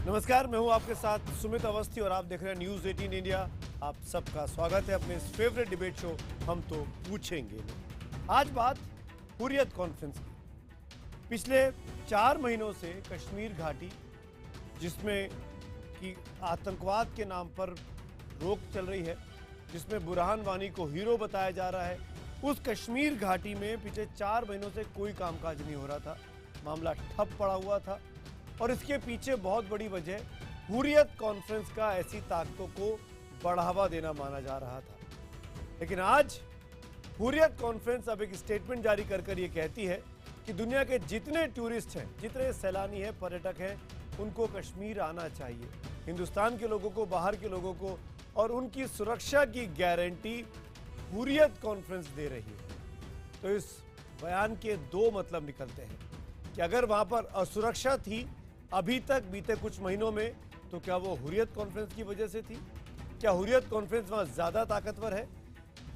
नमस्कार, मैं हूं आपके साथ सुमित अवस्थी और आप देख रहे हैं न्यूज़ 18 इंडिया। आप सबका स्वागत है अपने इस फेवरेट डिबेट शो हम तो पूछेंगे। आज बात हुर्रियत कॉन्फ्रेंस की। पिछले 4 महीनों से कश्मीर घाटी, जिसमें कि आतंकवाद के नाम पर रोक चल रही है, जिसमें बुरहान वानी को हीरो बताया जा रहा है, उस कश्मीर घाटी में पिछले 4 महीनों से कोई कामकाज नहीं हो रहा था। मामला ठप पड़ा हुआ था और इसके पीछे बहुत बड़ी वजह हुर्रियत कॉन्फ्रेंस का ऐसी ताकतों को बढ़ावा देना माना जा रहा था। लेकिन आज हुर्रियत कॉन्फ्रेंस अब एक स्टेटमेंट जारी कर ये कहती है कि दुनिया के जितने टूरिस्ट हैं, जितने सैलानी हैं, पर्यटक हैं, उनको कश्मीर आना चाहिए। हिंदुस्तान के लोगों को, बाहर के लोगों को, और उनकी सुरक्षा की गारंटी हुर्रियत कॉन्फ्रेंस दे रही है। तो इस बयान के 2 मतलब निकलते हैं कि अगर वहां पर असुरक्षा थी अभी तक बीते कुछ महीनों में, तो क्या वो हुर्रियत कॉन्फ्रेंस की वजह से थी? क्या हुर्रियत कॉन्फ्रेंस वहां ज्यादा ताकतवर है?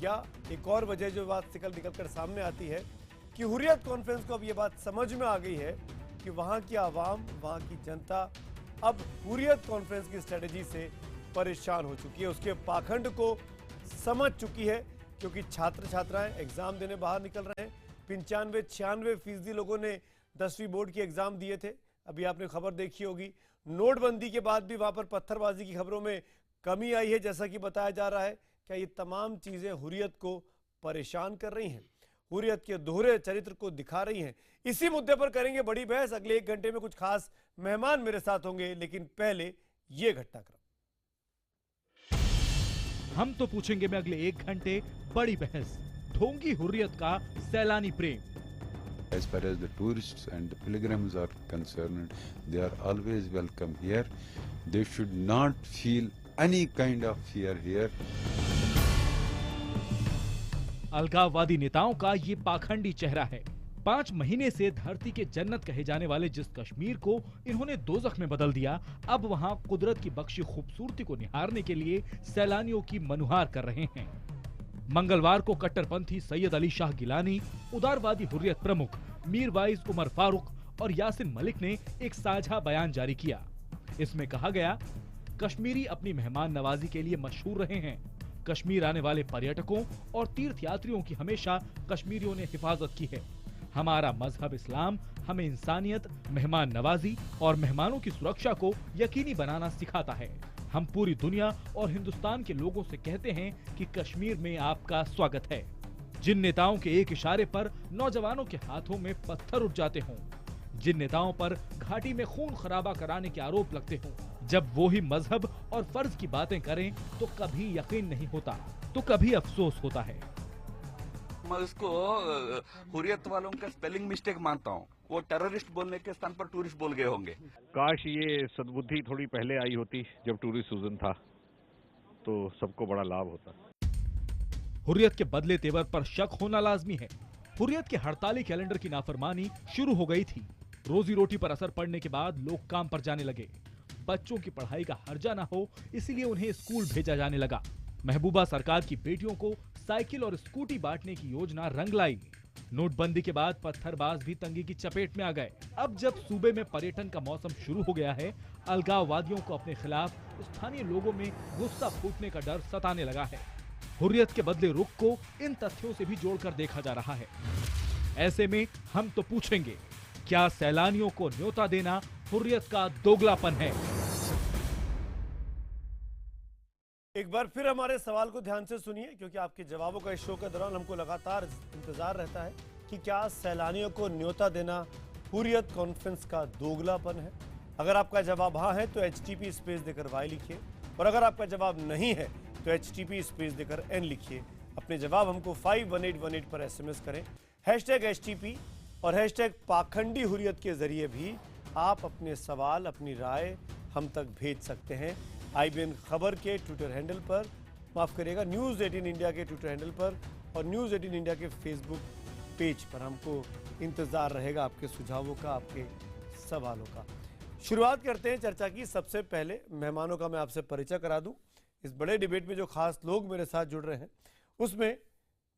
या एक और वजह जो बात निकल कर सामने आती है कि हुर्रियत कॉन्फ्रेंस को अब ये बात समझ में आ गई है कि वहां की आवाम, वहां की जनता अब हुर्रियत कॉन्फ्रेंस की स्ट्रेटेजी से परेशान हो चुकी है, उसके पाखंड को समझ चुकी है। क्योंकि छात्र छात्राएं एग्जाम देने बाहर निकल रहे हैं। 95-96% लोगों ने 10वीं बोर्ड की एग्जाम दिए थे। अभी आपने खबर देखी होगी, नोटबंदी के बाद भी वहां पर पत्थरबाजी की खबरों में कमी आई है, जैसा कि बताया जा रहा है। क्या ये तमाम चीजें हुर्रियत को परेशान कर रही हैं, हुर्रियत के दोहरे चरित्र को दिखा रही हैं? इसी मुद्दे पर करेंगे बड़ी बहस। अगले 1 घंटे में कुछ खास मेहमान मेरे साथ होंगे, लेकिन पहले ये घटनाक्रम। हम तो पूछेंगे में अगले 1 घंटे बड़ी बहस, ढोंगी हुर्रियत का सैलानी प्रेम। As far as the tourists and the pilgrims are concerned, they are always welcome here. They should not feel any kind of fear here. अलगाववादी नेताओं का ये पाखंडी चेहरा है। 5 महीने से धरती के जन्नत कहे जाने वाले जिस कश्मीर को इन्होंने दोजख में बदल दिया, अब वहाँ कुदरत की बख्शी खूबसूरती को निहारने के लिए सैलानियों की मनुहार कर रहे हैं। मंगलवार को कट्टरपंथी सैयद अली शाह गिलानी, उदारवादी हुर्रियत प्रमुख मीरवाइज उमर फारूक और यासिन मलिक ने एक साझा बयान जारी किया। इसमें कहा गया, कश्मीरी अपनी मेहमान नवाजी के लिए मशहूर रहे हैं। कश्मीर आने वाले पर्यटकों और तीर्थयात्रियों की हमेशा कश्मीरियों ने हिफाजत की है। हमारा मजहब इस्लाम हमें इंसानियत, मेहमान नवाजी और मेहमानों की सुरक्षा को यकीनी बनाना सिखाता है। हम पूरी दुनिया और हिंदुस्तान के लोगों से कहते हैं कि कश्मीर में आपका स्वागत है। जिन नेताओं के एक इशारे पर नौजवानों के हाथों में पत्थर उठ जाते हों, जिन नेताओं पर घाटी में खून खराबा कराने के आरोप लगते हों, जब वो ही मजहब और फर्ज की बातें करें तो कभी यकीन नहीं होता, तो कभी अफसोस होता है। मैं इसको हुर्रियत वालों का स्पेलिंग मिस्टेक मानता हूँ। वो टेररिस्ट बोलने के स्थान पर टूरिस्ट बोल गए होंगे। काश ये सद्बुद्धि थोड़ी पहले आई होती, जब टूरिस्ट सीजन था, तो सबको बड़ा लाभ होता। हुर्रियत के बदले तेवर पर शक होना लाजमी है। हुर्रियत के हड़ताली कैलेंडर की नाफरमानी शुरू हो गई थी। रोजी रोटी पर असर पड़ने के बाद लोग काम पर जाने लगे। बच्चों की पढ़ाई का हर्जा न हो, इसीलिए उन्हें स्कूल भेजा जाने लगा। महबूबा सरकार की बेटियों को साइकिल और स्कूटी बांटने की योजना रंग लाई। नोटबंदी के बाद पत्थरबाज भी तंगी की चपेट में आ गए। अब जब सूबे में पर्यटन का मौसम शुरू हो गया है, अलगाववादियों को अपने खिलाफ स्थानीय लोगों में गुस्सा फूटने का डर सताने लगा है। हुर्रियत के बदले रुख को इन तथ्यों से भी जोड़कर देखा जा रहा है। ऐसे में हम तो पूछेंगे, क्या सैलानियों को न्योता देना हुर्रियत का दोगलापन है? एक बार फिर हमारे सवाल को ध्यान से सुनिए, क्योंकि आपके जवाबों का इस शो के दौरान हमको लगातार इंतजार रहता है कि क्या सैलानियों को न्योता देना हुर्रियत कॉन्फ्रेंस का दोगलापन है। अगर आपका जवाब हाँ है तो HTP स्पेस देकर Y लिखिए, और अगर आपका जवाब नहीं है तो HTP स्पेस देकर N लिखिए। अपने जवाब हमको 51818 पर SMS करें। #HTP और #पाखंडी हुर्रियत के जरिए भी आप अपने सवाल, अपनी राय हम तक भेज सकते हैं। IBN खबर के ट्विटर हैंडल पर, माफ करिएगा, न्यूज़ 18 इंडिया के ट्विटर हैंडल पर और न्यूज़ 18 इंडिया के फेसबुक पेज पर हमको इंतज़ार रहेगा आपके सुझावों का, आपके सवालों का। शुरुआत करते हैं चर्चा की। सबसे पहले मेहमानों का मैं आपसे परिचय करा दूं। इस बड़े डिबेट में जो खास लोग मेरे साथ जुड़ रहे हैं, उसमें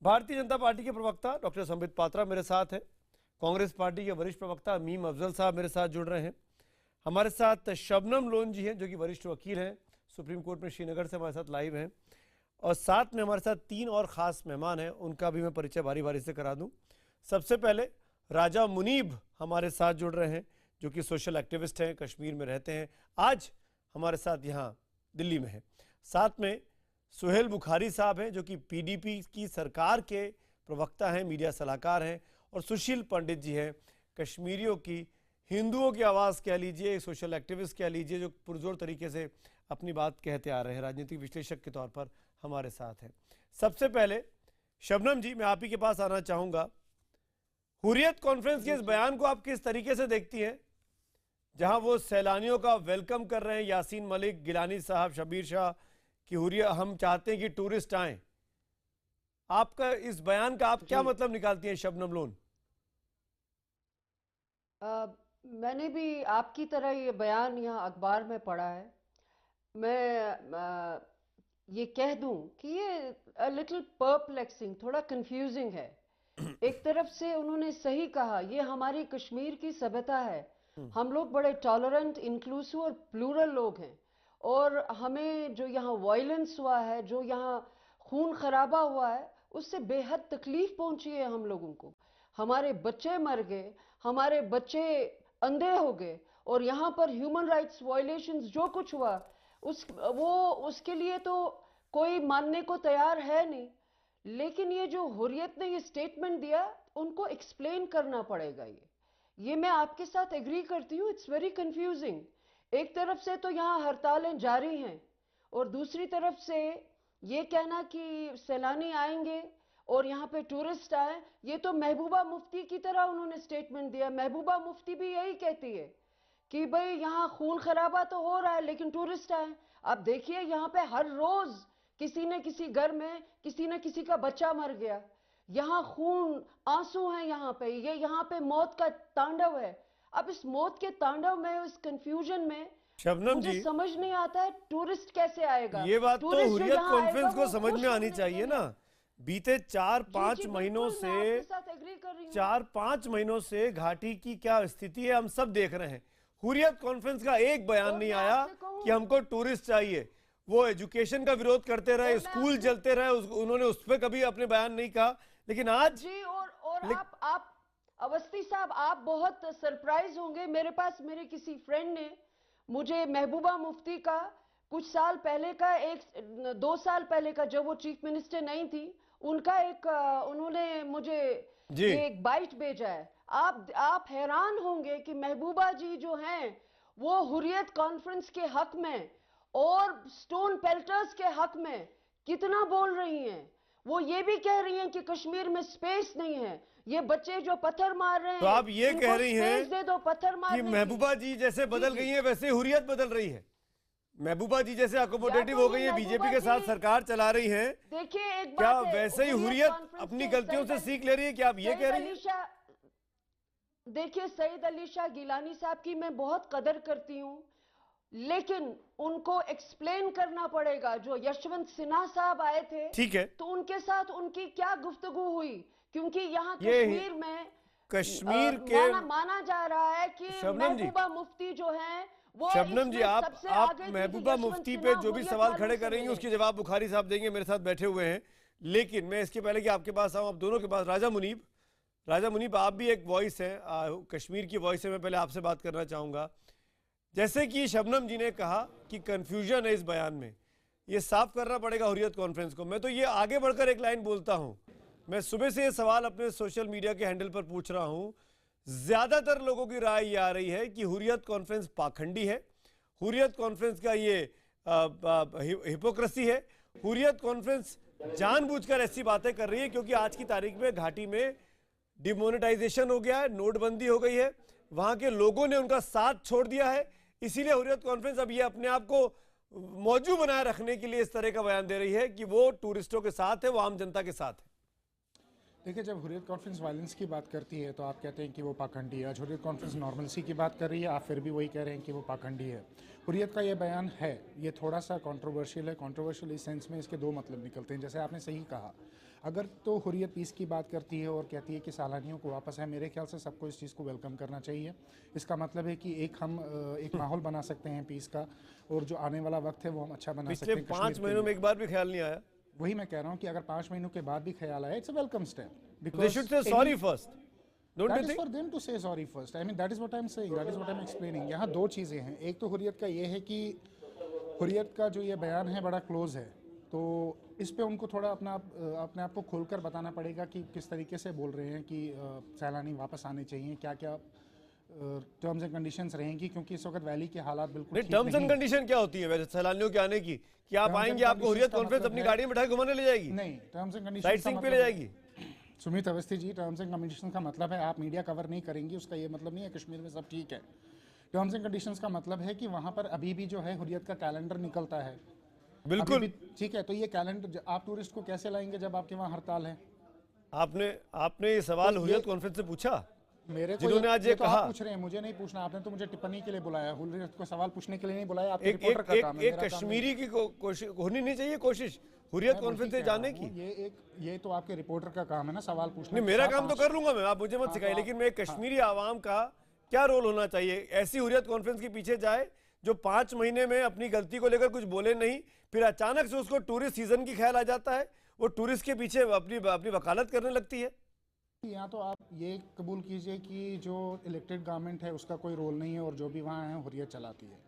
भारतीय जनता पार्टी के प्रवक्ता डॉक्टर संबित पात्रा मेरे साथ हैं, कांग्रेस पार्टी के वरिष्ठ प्रवक्ता मीम अफजल साहब मेरे साथ जुड़ रहे हैं, हमारे साथ शबनम लोन जी हैं जो कि वरिष्ठ वकील हैं, सुप्रीम कोर्ट में श्रीनगर से हमारे साथ लाइव हैं, और साथ में हमारे साथ 3 और ख़ास मेहमान हैं, उनका भी मैं परिचय बारी बारी से करा दूं। सबसे पहले राजा मुनीब हमारे साथ जुड़ रहे हैं जो कि सोशल एक्टिविस्ट हैं, कश्मीर में रहते हैं, आज हमारे साथ यहाँ दिल्ली में हैं। साथ में सुहेल बुखारी साहब हैं जो कि पीडीपी की सरकार के प्रवक्ता हैं, मीडिया सलाहकार हैं, और सुशील पंडित जी हैं, कश्मीरियों की हिंदुओं की आवाज़ कह लीजिए, सोशल एक्टिविस्ट कह लीजिए, जो पुरजोर तरीके से अपनी बात कहते आ रहे हैं, राजनीतिक विश्लेषक के तौर पर हमारे साथ हैं। सबसे पहले शबनम जी, मैं आप ही के पास आना चाहूँगा। हुर्रियत कॉन्फ्रेंस के इस बयान को आप किस तरीके से देखती हैं, जहां वो सैलानियों का वेलकम कर रहे हैं, यासीन मलिक, गिलानी साहब, शबीर शाह कि हुर्रियत हम चाहते हैं कि टूरिस्ट आएं। आपका इस बयान का आप क्या मतलब निकालती हैं शबनम लोन? मैंने भी आपकी तरह ये बयान यहाँ अखबार में पढ़ा है। मैं ये कह दूं कि ये लिटिल परप्लेक्सिंग, थोड़ा कंफ्यूजिंग है। एक तरफ से उन्होंने सही कहा, ये हमारी कश्मीर की सभ्यता है, हम लोग बड़े टॉलरेंट, इंक्लूसिव और प्लूरल लोग हैं, और हमें जो यहाँ वायलेंस हुआ है, जो यहाँ खून खराबा हुआ है, उससे बेहद तकलीफ पहुंची है हम लोगों को। हमारे बच्चे मर गए, हमारे बच्चे अंधे हो गए, और यहाँ पर ह्यूमन राइट्स वायलेशंस जो कुछ हुआ उसके लिए तो कोई मानने को तैयार है नहीं। लेकिन ये जो हुर्रियत ने ये स्टेटमेंट दिया, उनको एक्सप्लेन करना पड़ेगा। ये मैं आपके साथ एग्री करती हूँ, इट्स वेरी कंफ्यूजिंग। एक तरफ से तो यहाँ हड़तालें जारी हैं, और दूसरी तरफ से ये कहना कि सैलानी आएंगे और यहाँ पे टूरिस्ट आए, ये तो महबूबा मुफ्ती की तरह उन्होंने स्टेटमेंट दिया। महबूबा मुफ्ती भी यही कहती है कि भाई यहाँ खून खराबा तो हो रहा है लेकिन टूरिस्ट आए। आप देखिए यहाँ पे हर रोज किसी न किसी घर में किसी न किसी का बच्चा मर गया, यहाँ खून आंसू हैं, यहाँ पे मौत का तांडव है। अब इस मौत के तांडव में, इस कंफ्यूजन में शबनम मुझे जी, समझ नहीं आता है टूरिस्ट कैसे आएगा। ये बात तो टूरिस्ट जो हुर्रियत यहाँ कॉन्फ्रेंस आएगा, को वो समझ खुश में आनी होने चाहिए के ना। लिए। बीते 4-5 जी, महीनों बिल्कुल, मैं से आपके साथ एग्री कर रही हूँ। 4-5 महीनों से घाटी की क्या स्थिति है हम सब देख रहे हैं। हुर्रियत कॉन्फ्रेंस का एक बयान और नहीं मैं आया आपसे कहूं- कि हमको टूरिस्ट चाहिए। वो एजुकेशन का विरोध करते रहे, और मैं स्कूल आपसे- जलते रहे, उन्होंने उस पर कभी अपने बयान नहीं कहा। लेकिन आज जी, और आप अवस्थी साहब, आप बहुत सरप्राइज होंगे। मेरे पास मेरे किसी फ्रेंड ने मुझे महबूबा मुफ्ती का कुछ साल पहले का, 1-2 साल पहले का, जब वो चीफ मिनिस्टर नहीं थी, उनका उन्होंने मुझे ये एक बाइट भेजा है। आप हैरान होंगे कि महबूबा जी जो हैं वो हुर्रियत कॉन्फ्रेंस के हक में और स्टोन पेल्टर्स के हक में कितना बोल रही हैं। वो ये भी कह रही हैं कि कश्मीर में स्पेस नहीं है, ये बच्चे जो पत्थर मार रहे हैं, तो आप ये इनको कह रही हैं स्पेस दे दो पत्थर कि मारने की। महबूबा जी जैसे बदल गई हैं वैसे हुर्रियत बदल रही है। महबूबा जी जैसे अकोमोडेटिव हो गई हैं, बीजेपी के साथ सरकार चला रही हैं, देखिए एक क्या बात है, वैसे ही हुर्रियत अपनी गलतियों से सीख ले रही है? क्या आप ये कह रही हैं? देखिए सईद अली शाह गिलानी साहब की मैं बहुत कदर करती हूँ, लेकिन उनको एक्सप्लेन करना पड़ेगा। जो यशवंत सिन्हा साहब आए थे, ठीक है, तो उनके साथ उनकी क्या गुफ्तगू हुई, क्योंकि यहाँ ये कश्मीर में कश्मीर के माना जा रहा है कि शबनम जी, महबूबा मुफ्ती जो हैं वो शबनम जी, इसमें आप सबसे आगे थी। महबूबा यशवंत मुफ्ती पे सिन्हा जो भी हुर्रियत सवाल वालों खड़े से करेंगे मिले। उसके जवाब बुखारी साहब देंगे, मेरे साथ बैठे हुए हैं। लेकिन मैं इसके पहले कि आपके पास आऊँ, आप दोनों के पास, राजा मुनीब आप भी एक वॉइस हैं, कश्मीर की वॉइस है, मैं पहले आपसे बात करना चाहूँगा। जैसे कि शबनम जी ने कहा कि कन्फ्यूजन है इस बयान में, ये साफ करना पड़ेगा हुर्रियत कॉन्फ्रेंस को। मैं तो ये आगे बढ़कर एक लाइन बोलता हूँ, मैं सुबह से ये सवाल अपने सोशल मीडिया के हैंडल पर पूछ रहा हूँ, ज्यादातर लोगों की राय ये आ रही है कि हुर्रियत कॉन्फ्रेंस पाखंडी है, हुर्रियत कॉन्फ्रेंस का ये हिपोक्रेसी है, हुर्रियत कॉन्फ्रेंस जानबूझकर ऐसी बातें कर रही है क्योंकि आज की तारीख में घाटी में डिमोनेटाइजेशन हो गया है, नोटबंदी हो गई है, वहां के लोगों ने उनका साथ छोड़ दिया है, इसीलिए हुर्रियत कॉन्फ्रेंस अब ये अपने आप को मौजूद बनाए रखने के लिए इस तरह का बयान दे रही है कि वो टूरिस्टों के साथ है, वो आम जनता के साथ है। देखिए, जब हुर्रियत कॉन्फ्रेंस वायलेंस की बात करती है तो आप कहते हैं कि वो पाखंडी है। आज हुर्रियत कॉन्फ्रेंस नॉर्मलसी की बात कर रही है, आप फिर भी वही कह रहे हैं कि वो पाखंडी है। हुर्रियत का ये बयान है, ये थोड़ा सा कंट्रोवर्शियल है। कंट्रोवर्शियल इस सेंस में इसके दो मतलब निकलते हैं। जैसे आपने सही कहा, अगर तो हुर्रियत पीस की बात करती है और कहती है कि सैलानियों को वापस है, मेरे ख्याल से सबको इस चीज़ को वेलकम करना चाहिए। इसका मतलब है कि एक माहौल बना सकते हैं पीस का, और जो आने वाला वक्त है वो हम अच्छा बना सकते पिछले हैं। 5 महीनों में एक बार भी ख्याल नहीं आया। वही मैं कह रहा हूँ कि अगर 5 महीनों के बाद भी ख्याल आया, it's a welcome step. They should say sorry first. Don't That you is think? for them to say sorry first. I mean, that is what I'm saying. That is what I'm explaining. यहाँ दो चीज़ें हैं। एक तो हुर्रियत का ये है कि हुर्रियत का जो ये बयान है बड़ा क्लोज है, तो इस पे उनको थोड़ा अपने आप को खोलकर बताना पड़ेगा कि किस तरीके से बोल रहे हैं कि सैलानी वापस आने चाहिए, क्या क्या टर्म्स एंड कंडीशंस रहेंगी, क्योंकि इस वक्त वैली के हालात बिल्कुल नहीं, ठीक टर्म्स एंड नहीं। कंडीशन क्या होती है वैसे सैलानियों के आने की? कि आप Terms and आएंगे, आपको हुर्रियत conditions का कॉन्फ्रेंस मतलब अपनी है- गाड़ी में बैठा के घुमाने ले जाएगी, नहीं, terms and conditions sight seeing पे ले जाएगी। Sumit Awasthi ji, terms and condition का मतलब है आप मीडिया कवर नहीं करेंगी, उसका ये मतलब नहीं है कश्मीर में सब ठीक है। टर्म्स एंड कंडीशंस का मतलब है कि वहाँ पर अभी भी जो है हुर्रियत का कैलेंडर निकलता है। बिल्कुल। अभी भी ठीक है, तो ये कैलेंडर आप टूरिस्ट को कैसे लाएंगे जब आपके वहाँ हड़ताल है? आपने ये सवाल तो हुर्रियत ये- कॉन्फ्रेंस से पूछा? मेरे को जिन्होंने आज ये तो आप कहा। पूछ रहे हैं, मुझे नहीं पूछना। आपने तो मुझे टिप्पणी के लिए बुलाया, हुर्रियत को सवाल पूछने के लिए नहीं बुलाया। आपके एक रिपोर्टर का एक काम है, एक मेरा काम नहीं। कश्मीरी की कोशिश होनी नहीं चाहिए, कोशिश हुर्रियत मैं कॉन्फ्रेंस वही से कह रहा जाने हूँ, की। ये तो आपके रिपोर्टर का काम है ना, सवाल पूछना। नहीं, मेरा चार काम तो पांच- कर लूंगा मैं, आप मुझे मत हाँ, सिखाइए, तो लेकिन मैं कश्मीरी आवाम का क्या रोल होना चाहिए? ऐसी हुर्रियत कॉन्फ्रेंस के पीछे जाए जो 5 महीने में अपनी गलती को लेकर कुछ बोले नहीं, फिर अचानक से उसको टूरिस्ट सीजन की ख्याल आ जाता है, वो टूरिस्ट के पीछे अपनी वकालत करने लगती है। यहाँ तो आप ये कबूल कीजिए कि जो इलेक्टेड गवर्नमेंट है उसका कोई रोल नहीं है, और जो भी वहाँ है हुर्रियत चलाती है।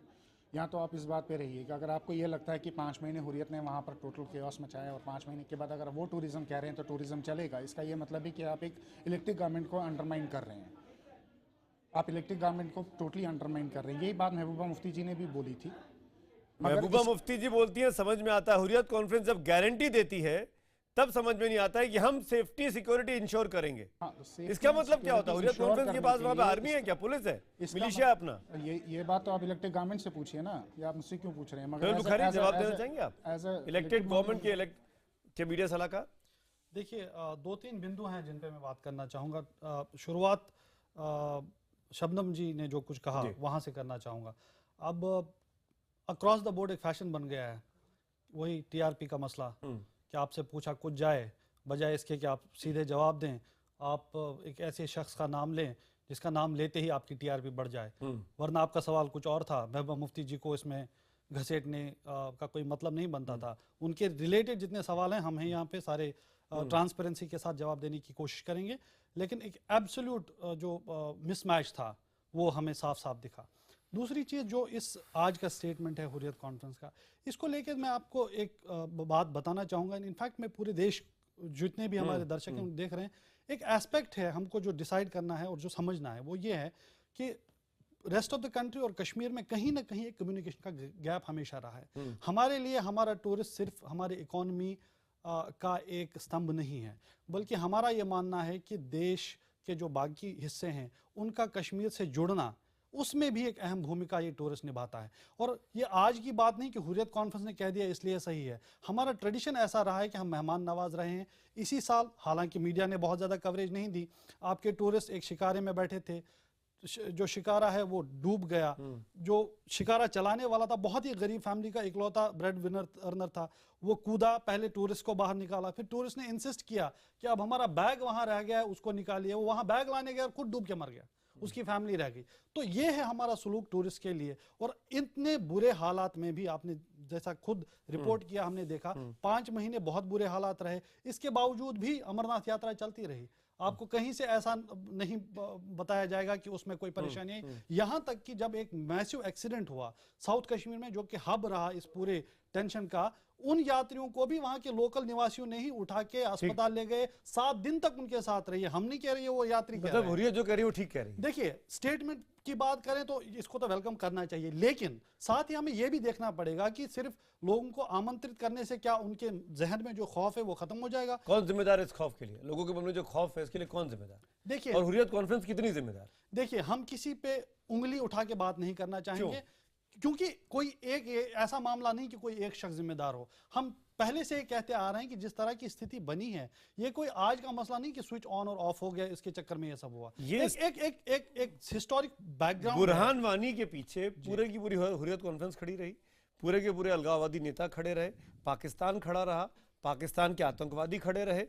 यहाँ तो आप इस बात पे रहिए कि अगर आपको ये लगता है कि 5 महीने हुर्रियत ने वहाँ पर टोटल केओस मचाया और 5 महीने के बाद अगर वो टूरिज्म कह रहे हैं तो टूरिज्म चलेगा, इसका ये मतलब है कि आप एक इलेक्टेड गवर्नमेंट को अंडरमाइन कर रहे हैं। आप इलेक्टेड गवर्नमेंट को टोटली अंडरमाइन कर रहे हैं। यही बात महबूबा मुफ्ती जी ने भी बोली थी। मगर महबूबा इस- मुफ्ती जी बोलती है, समझ में आता है। हुर्रियत कॉन्फ्रेंस जब गारंटी देती है तब समझ में नहीं आता है कि हम सेफ्टी सिक्योरिटी इंश्योर करेंगे। हाँ, तो safety इसका and मतलब क्या होता है? security हुर्रियत ensure कॉन्फ्रेंस के करने पास के वहाँ पे लिए आर्मी है क्या, पुलिस है, इसका मिलिशिया है अपना? ये बात तो आप इलेक्टेड गवर्नमेंट से पूछिए ना, या आप मुझसे क्यों पूछ रहे हैं? फिर बुखारी जवाब देना चाहेंगे आप? एज अ इलेक्टेड गवर्नमेंट के मीडिया सलाहकार। देखिए, 2-3 बिंदु हैं जिन पे मैं बात करना चाहूँगा। शुरुआत शबनम जी ने जो कुछ कहा वहाँ से करना चाहूँगा। अब अक्रॉस द बोर्ड एक फैशन बन गया है, वही टीआरपी का मसला कि आपसे पूछा कुछ जाए, बजाय इसके कि आप सीधे जवाब दें, आप एक ऐसे शख्स का नाम लें जिसका नाम लेते ही आपकी टीआरपी बढ़ जाए। वरना आपका सवाल कुछ और था, महबूबा मुफ्ती जी को इसमें घसीटने का कोई मतलब नहीं बनता था। उनके रिलेटेड जितने सवाल हैं हम हैं यहाँ पे सारे ट्रांसपेरेंसी के साथ जवाब देने की कोशिश करेंगे, लेकिन एक एब्सोल्यूट जो मिसमैच था वो हमें साफ साफ दिखा। दूसरी चीज़ जो इस आज का स्टेटमेंट है हुर्रियत कॉन्फ्रेंस का, इसको लेकर मैं आपको एक बात बताना चाहूँगा। इनफैक्ट मैं पूरे देश जितने भी हमारे दर्शक हैं देख रहे हैं, एक एस्पेक्ट है हमको जो डिसाइड करना है और जो समझना है, वो ये है कि रेस्ट ऑफ द कंट्री और कश्मीर में कहीं ना कहीं एक कम्युनिकेशन का गैप हमेशा रहा है। हमारे लिए हमारा टूरिस्ट सिर्फ हमारी इकोनॉमी का एक स्तंभ नहीं है, बल्कि हमारा ये मानना है कि देश के जो बाकी हिस्से हैं उनका कश्मीर से जुड़ना, उसमें भी एक अहम भूमिका ये टूरिस्ट निभाता है। और ये आज की बात नहीं कि हुर्रियत कॉन्फ्रेंस ने कह दिया इसलिए सही है। हमारा ट्रेडिशन ऐसा रहा है कि हम मेहमान नवाज रहे हैं। इसी साल, हालांकि मीडिया ने बहुत ज़्यादा कवरेज नहीं दी, आपके टूरिस्ट एक शिकारे में बैठे थे, जो शिकारा है वो डूब गया। जो शिकारा चलाने वाला था बहुत ही गरीब फैमिली का इकलौता ब्रेड विनर अर्नर था, वो कूदा, पहले टूरिस्ट को बाहर निकाला, फिर टूरिस्ट ने इंसिस्ट किया कि अब हमारा बैग वहां रह गया है, उसको निकालिए। वो वहां बैग लाने गया और खुद डूब के मर गया, उसकी फैमिली रह गई। तो ये है हमारा सलूक टूरिस्ट के लिए। और इतने बुरे हालात में भी आपने जैसा खुद रिपोर्ट किया, हमने देखा 5 महीने बहुत बुरे हालात रहे, इसके बावजूद भी अमरनाथ यात्रा चलती रही। आपको कहीं से ऐसा नहीं बताया जाएगा कि उसमें कोई परेशानी है। यहाँ तक कि जब एक मैसिव एक्सीडेंट हुआ साउथ कश्मीर में, जो कि हब रहा इस पूरे टेंशन का, उन यात्रियों को भी वहां के लोकल निवासियों ने ही उठा के अस्पताल ले गए, 7 दिन तक उनके साथ रही है। हम नहीं कह रहे वो यात्री कह रहे मतलब हैं। हुर्रियत जो कह रही है वो ठीक कह रही है। देखिए, स्टेटमेंट की बात करें तो इसको तो वेलकम करना चाहिए, लेकिन साथ ही हमें यह भी देखना पड़ेगा कि सिर्फ लोगों को आमंत्रित करने से क्या उनके जहन में जो खौफ है वो खत्म हो जाएगा? कौन जिम्मेदार है इस खौफ के लिए? लोगों के मन में जो खौफ है इसके लिए कौन जिम्मेदार? देखिए, और हुर्रियत कॉन्फ्रेंस कितनी जिम्मेदार? देखिए, हम किसी पे उंगली उठा के बात नहीं करना चाहेंगे, क्योंकि कोई एक ऐसा मामला नहीं कि कोई एक शख्स जिम्मेदार हो। हम पहले से कहते आ रहे हैं कि जिस तरह की स्थिति बनी है, ये कोई आज का मसला नहीं कि स्विच ऑन और ऑफ हो गया, इसके चक्कर में ये सब हुआ। ये एक हिस्टोरिक बैकग्राउंड, बुरहान वानी के पीछे पूरे की पूरी हुर्रियत कॉन्फ्रेंस खड़ी रही, पूरे के पूरे अलगाववादी नेता खड़े रहे, पाकिस्तान खड़ा रहा, पाकिस्तान के आतंकवादी खड़े रहे।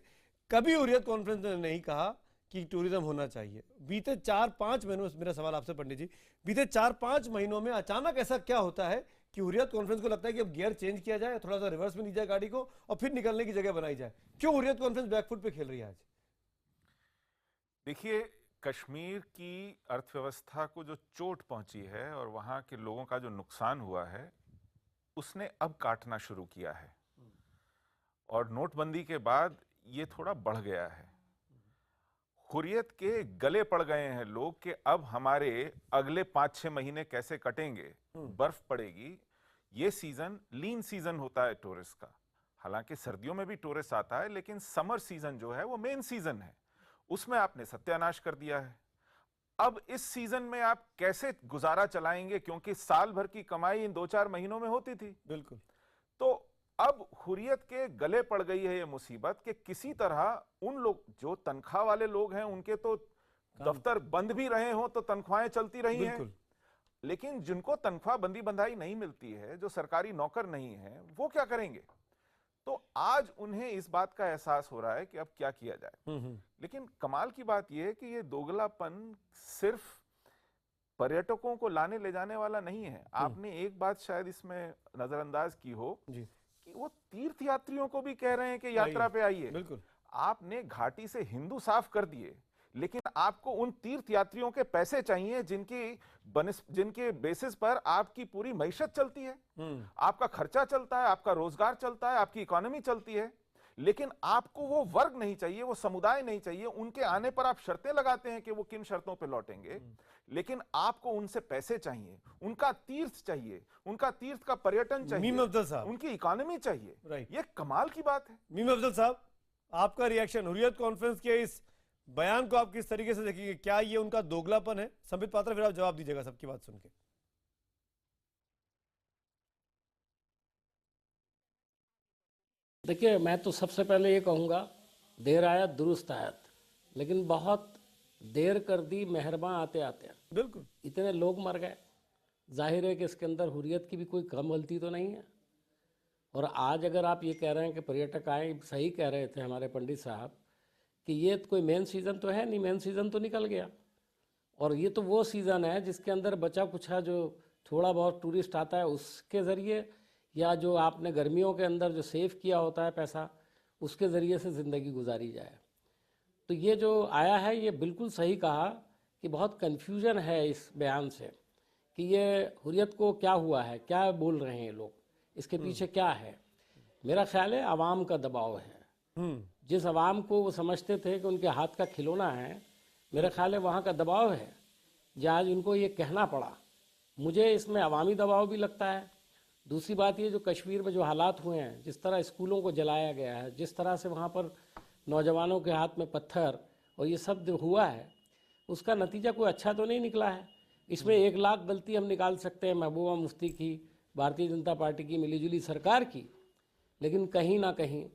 कभी हुर्रियत कॉन्फ्रेंस ने नहीं कहा कि टूरिज्म होना चाहिए। बीते 4-5 महीनों, मेरा सवाल आपसे पंडित जी, बीते 4-5 महीनों में अचानक ऐसा क्या होता है कि हुर्रियत कॉन्फ्रेंस को लगता है कि अब गियर चेंज किया जाए, थोड़ा सा रिवर्स में ली जाए गाड़ी को और फिर निकलने की जगह बनाई जाए? क्यों हुर्रियत कॉन्फ्रेंस बैकफुट पे खेल रही है आज? देखिए, कश्मीर की अर्थव्यवस्था को जो चोट पहुंची है और वहां के लोगों का जो नुकसान हुआ है, उसने अब काटना शुरू किया है। और नोटबंदी के बाद ये थोड़ा बढ़ गया है। हुर्रियत के गले पड़ गए हैं लोग कि अब हमारे अगले 5-6 महीने कैसे कटेंगे। बर्फ पड़ेगी। ये सीजन लीन सीजन होता है टूरिस्ट का। हालांकि सर्दियों में भी टूरिस्ट आता है, लेकिन समर सीजन जो है वो मेन सीजन है, उसमें आपने सत्यानाश कर दिया है। अब इस सीजन में आप कैसे गुजारा चलाएंगे, क्योंकि साल भर की कमाई इन 2-4 महीनों में होती थी। बिल्कुल। तो अब हुर्रियत के गले पड़ गई है ये मुसीबत कि किसी तरह उन लोग जो तनख्वाह वाले लोग हैं, उनके तो दफ्तर बंद भी रहे हो तो तनख्वाहें चलती रही हैं, लेकिन जिनको तनख्वाह बंदी बंधाई नहीं मिलती है, जो सरकारी नौकर नहीं है, वो क्या करेंगे? तो आज उन्हें इस बात का एहसास हो रहा है कि अब क्या किया जाए। लेकिन कमाल की बात यह है कि ये दोगलापन सिर्फ पर्यटकों को लाने ले जाने वाला नहीं है। आपने एक बात शायद इसमें नजरअंदाज की हो कि वो तीर्थ यात्रियों को भी कह रहे हैं कि यात्रा पे आइए। बिल्कुल। आपने घाटी से हिंदू साफ कर दिए, लेकिन आपको उन तीर्थ यात्रियों के पैसे चाहिए जिनके बेसिस पर आपकी पूरी मईशत चलती है, आपका खर्चा चलता है, आपका रोजगार चलता है, आपकी इकोनॉमी चलती है। लेकिन आपको वो वर्ग नहीं चाहिए, वो समुदाय नहीं चाहिए। उनके आने पर आप शर्तें लगाते हैं कि वो किन शर्तों पे लौटेंगे, लेकिन आपको उनसे पैसे चाहिए, उनका तीर्थ चाहिए, उनका तीर्थ का पर्यटन चाहिए, मीम अफजल साहब, उनकी इकोनॉमी चाहिए। राइट। ये कमाल की बात है। मीम अफजल साहब, आपका रिएक्शन हुर्रियत कॉन्फ्रेंस के इस बयान को आप किस तरीके से देखेंगे? क्या ये उनका दोगलापन है? संबित पात्रा, फिर आप जवाब दीजिएगा सबकी बात सुन के। देखिए, मैं तो सबसे पहले ये कहूँगा, देर आया दुरुस्त आयत, लेकिन बहुत देर कर दी मेहरबान आते आते। बिल्कुल। इतने लोग मर गए, जाहिर है कि इसके अंदर हुर्रियत की भी कोई कम गलती तो नहीं है। और आज अगर आप ये कह रहे हैं कि पर्यटक आए, सही कह रहे थे हमारे पंडित साहब कि ये कोई मेन सीज़न तो है नहीं, मेन सीज़न तो निकल गया। और ये तो वो सीज़न है जिसके अंदर बचा कुछा जो थोड़ा बहुत टूरिस्ट आता है उसके ज़रिए, या जो आपने गर्मियों के अंदर जो सेव किया होता है पैसा, उसके ज़रिए से ज़िंदगी गुजारी जाए। तो ये जो आया है, ये बिल्कुल सही कहा कि बहुत कन्फ्यूजन है इस बयान से कि ये हुर्रियत को क्या हुआ है, क्या बोल रहे हैं ये लोग, इसके पीछे क्या है। मेरा ख्याल है आवाम का दबाव है। जिस आवाम को वो समझते थे कि उनके हाथ का खिलौना है, मेरा ख्याल है वहाँ का दबाव है, जो आज उनको ये कहना पड़ा। मुझे इसमें अवामी दबाव भी लगता है। दूसरी बात ये, जो कश्मीर में जो हालात हुए हैं, जिस तरह स्कूलों को जलाया गया है, जिस तरह से वहाँ पर नौजवानों के हाथ में पत्थर और ये सब जो हुआ है, उसका नतीजा कोई अच्छा तो नहीं निकला है। इसमें 1 लाख गलती हम निकाल सकते हैं महबूबा मुफ्ती की, भारतीय जनता पार्टी की, मिलीजुली सरकार की, लेकिन कहीं ना कहीं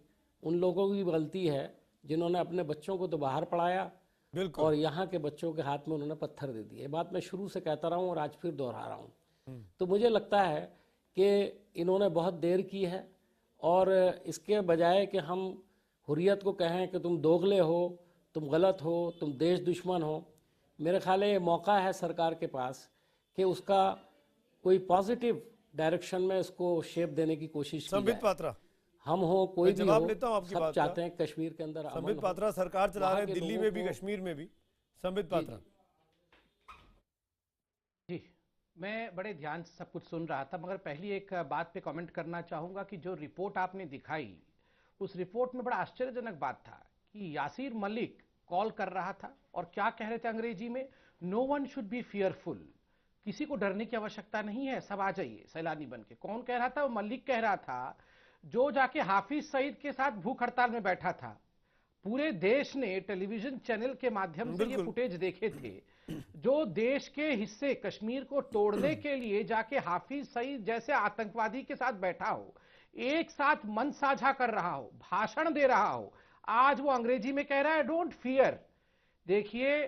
उन लोगों की गलती है जिन्होंने अपने बच्चों को तो बाहर पढ़ाया और यहाँ के बच्चों के हाथ में उन्होंने पत्थर दे दिए। ये बात मैं शुरू से कहता रहा हूँ और आज फिर दोहरा रहा हूँ। तो मुझे लगता है कि इन्होंने बहुत देर की है, और इसके बजाय कि हम हुर्रियत को कहें कि तुम दोगले हो, तुम गलत हो, तुम देश दुश्मन हो, मेरे ख्याल है ये मौका है सरकार के पास कि उसका कोई पॉजिटिव डायरेक्शन में इसको शेप देने की कोशिश की जाए। पात्रा, हम हो, कोई भी हो, आपकी सब बात चाहते हैं कश्मीर के अंदर। संबित पात्रा सरकार चला रहे हैं, दिल्ली में भी, कश्मीर में भी। संबित पात्रा जी, मैं बड़े ध्यान से सब कुछ सुन रहा था, मगर पहली एक बात पे कमेंट करना चाहूंगा कि जो रिपोर्ट आपने दिखाई, उस रिपोर्ट में बड़ा आश्चर्यजनक बात था कि यासीर मलिक कॉल कर रहा था और क्या कह रहे थे अंग्रेजी में, no one should be fearful, किसी को डरने की आवश्यकता नहीं है, सब आ जाइए सैलानी बन के। कौन कह रहा था? वो मलिक कह रहा था, जो जाके हाफिज सईद के साथ भूख हड़ताल में बैठा था। पूरे देश ने टेलीविजन चैनल के माध्यम से ये फुटेज देखे थे। जो देश के हिस्से कश्मीर को तोड़ने के लिए जाके हाफिज सईद जैसे आतंकवादी के साथ बैठा हो, एक साथ मन साझा कर रहा हो, भाषण दे रहा हो, आज वो अंग्रेजी में कह रहा है डोंट फियर। देखिए,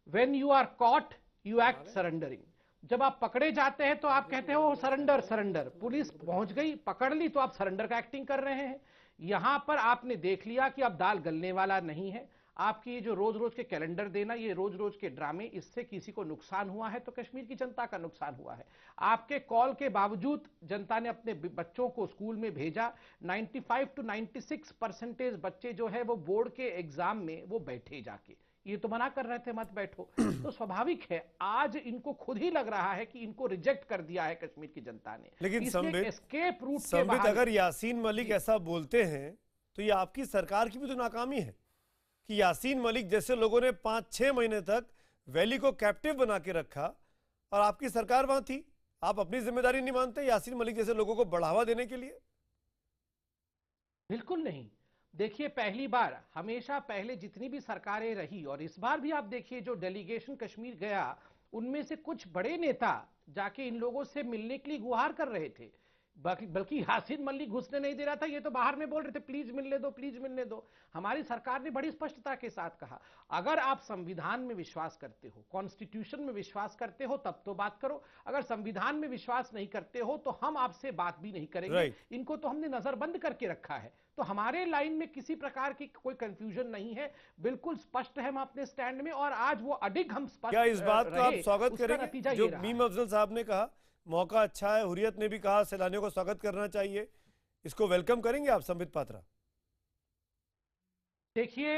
when you are caught you act surrendering. जब आप पकड़े जाते हैं तो आप कहते हो सरेंडर सरेंडर, पुलिस पहुंच गई पकड़ ली तो आप सरेंडर का एक्टिंग कर रहे हैं। यहां पर आपने देख लिया कि अब दाल गलने वाला नहीं है। आपकी ये जो रोज रोज के कैलेंडर देना, ये रोज रोज के ड्रामे, इससे किसी को नुकसान हुआ है तो कश्मीर की जनता का नुकसान हुआ है। आपके कॉल के बावजूद जनता ने अपने बच्चों को स्कूल में भेजा। 95 to 96% बच्चे जो है वो बोर्ड के एग्जाम में वो बैठे जाके, ये तो मना कर रहे थे मत बैठो। तो स्वाभाविक है आज इनको खुद ही लग रहा है कि इनको रिजेक्ट कर दिया है कश्मीर की जनता ने। लेकिन एस्केप रूट संबित, अगर यासीन मलिक ऐसा बोलते हैं तो ये आपकी सरकार की भी तो नाकामी है कि यासीन मलिक जैसे लोगों ने 5-6 महीने तक वैली को कैप्टिव बना के रखा और आपकी सरकार वहां थी। आप अपनी जिम्मेदारी नहीं मानते यासीन मलिक जैसे लोगों को बढ़ावा देने के लिए? बिल्कुल नहीं। देखिए, पहली बार, हमेशा पहले जितनी भी सरकारें रही और इस बार भी आप देखिए जो डेलीगेशन कश्मीर गया, उनमें से कुछ बड़े नेता जाके इन लोगों से मिलने के लिए गुहार कर रहे थे। बल्कि यासीन मलिक घुसने नहीं दे रहा था, ये तो बाहर में बोल रहे थे प्लीज मिलने दो, प्लीज मिलने दो। हमारी सरकार ने बड़ी स्पष्टता के साथ कहा, अगर आप संविधान में विश्वास करते हो, कॉन्स्टिट्यूशन में विश्वास करते हो तब तो बात करो। अगर संविधान में विश्वास नहीं करते हो तो हम आपसे बात भी नहीं करेंगे। इनको तो हमने नजरबंद करके रखा है। तो हमारे लाइन में किसी प्रकार की कोई कंफ्यूजन नहीं है, बिल्कुल स्पष्ट है हम अपने स्टैंड में, और आज वो अडिग हम स्पष्ट। क्या इस बात का आप स्वागत करेंगे जो मीम अफजल साहब ने कहा मौका अच्छा है, हुर्रियत ने भी कहा सैलानियों को स्वागत करना चाहिए, इसको वेलकम करेंगे आप संबित पात्रा? देखिए,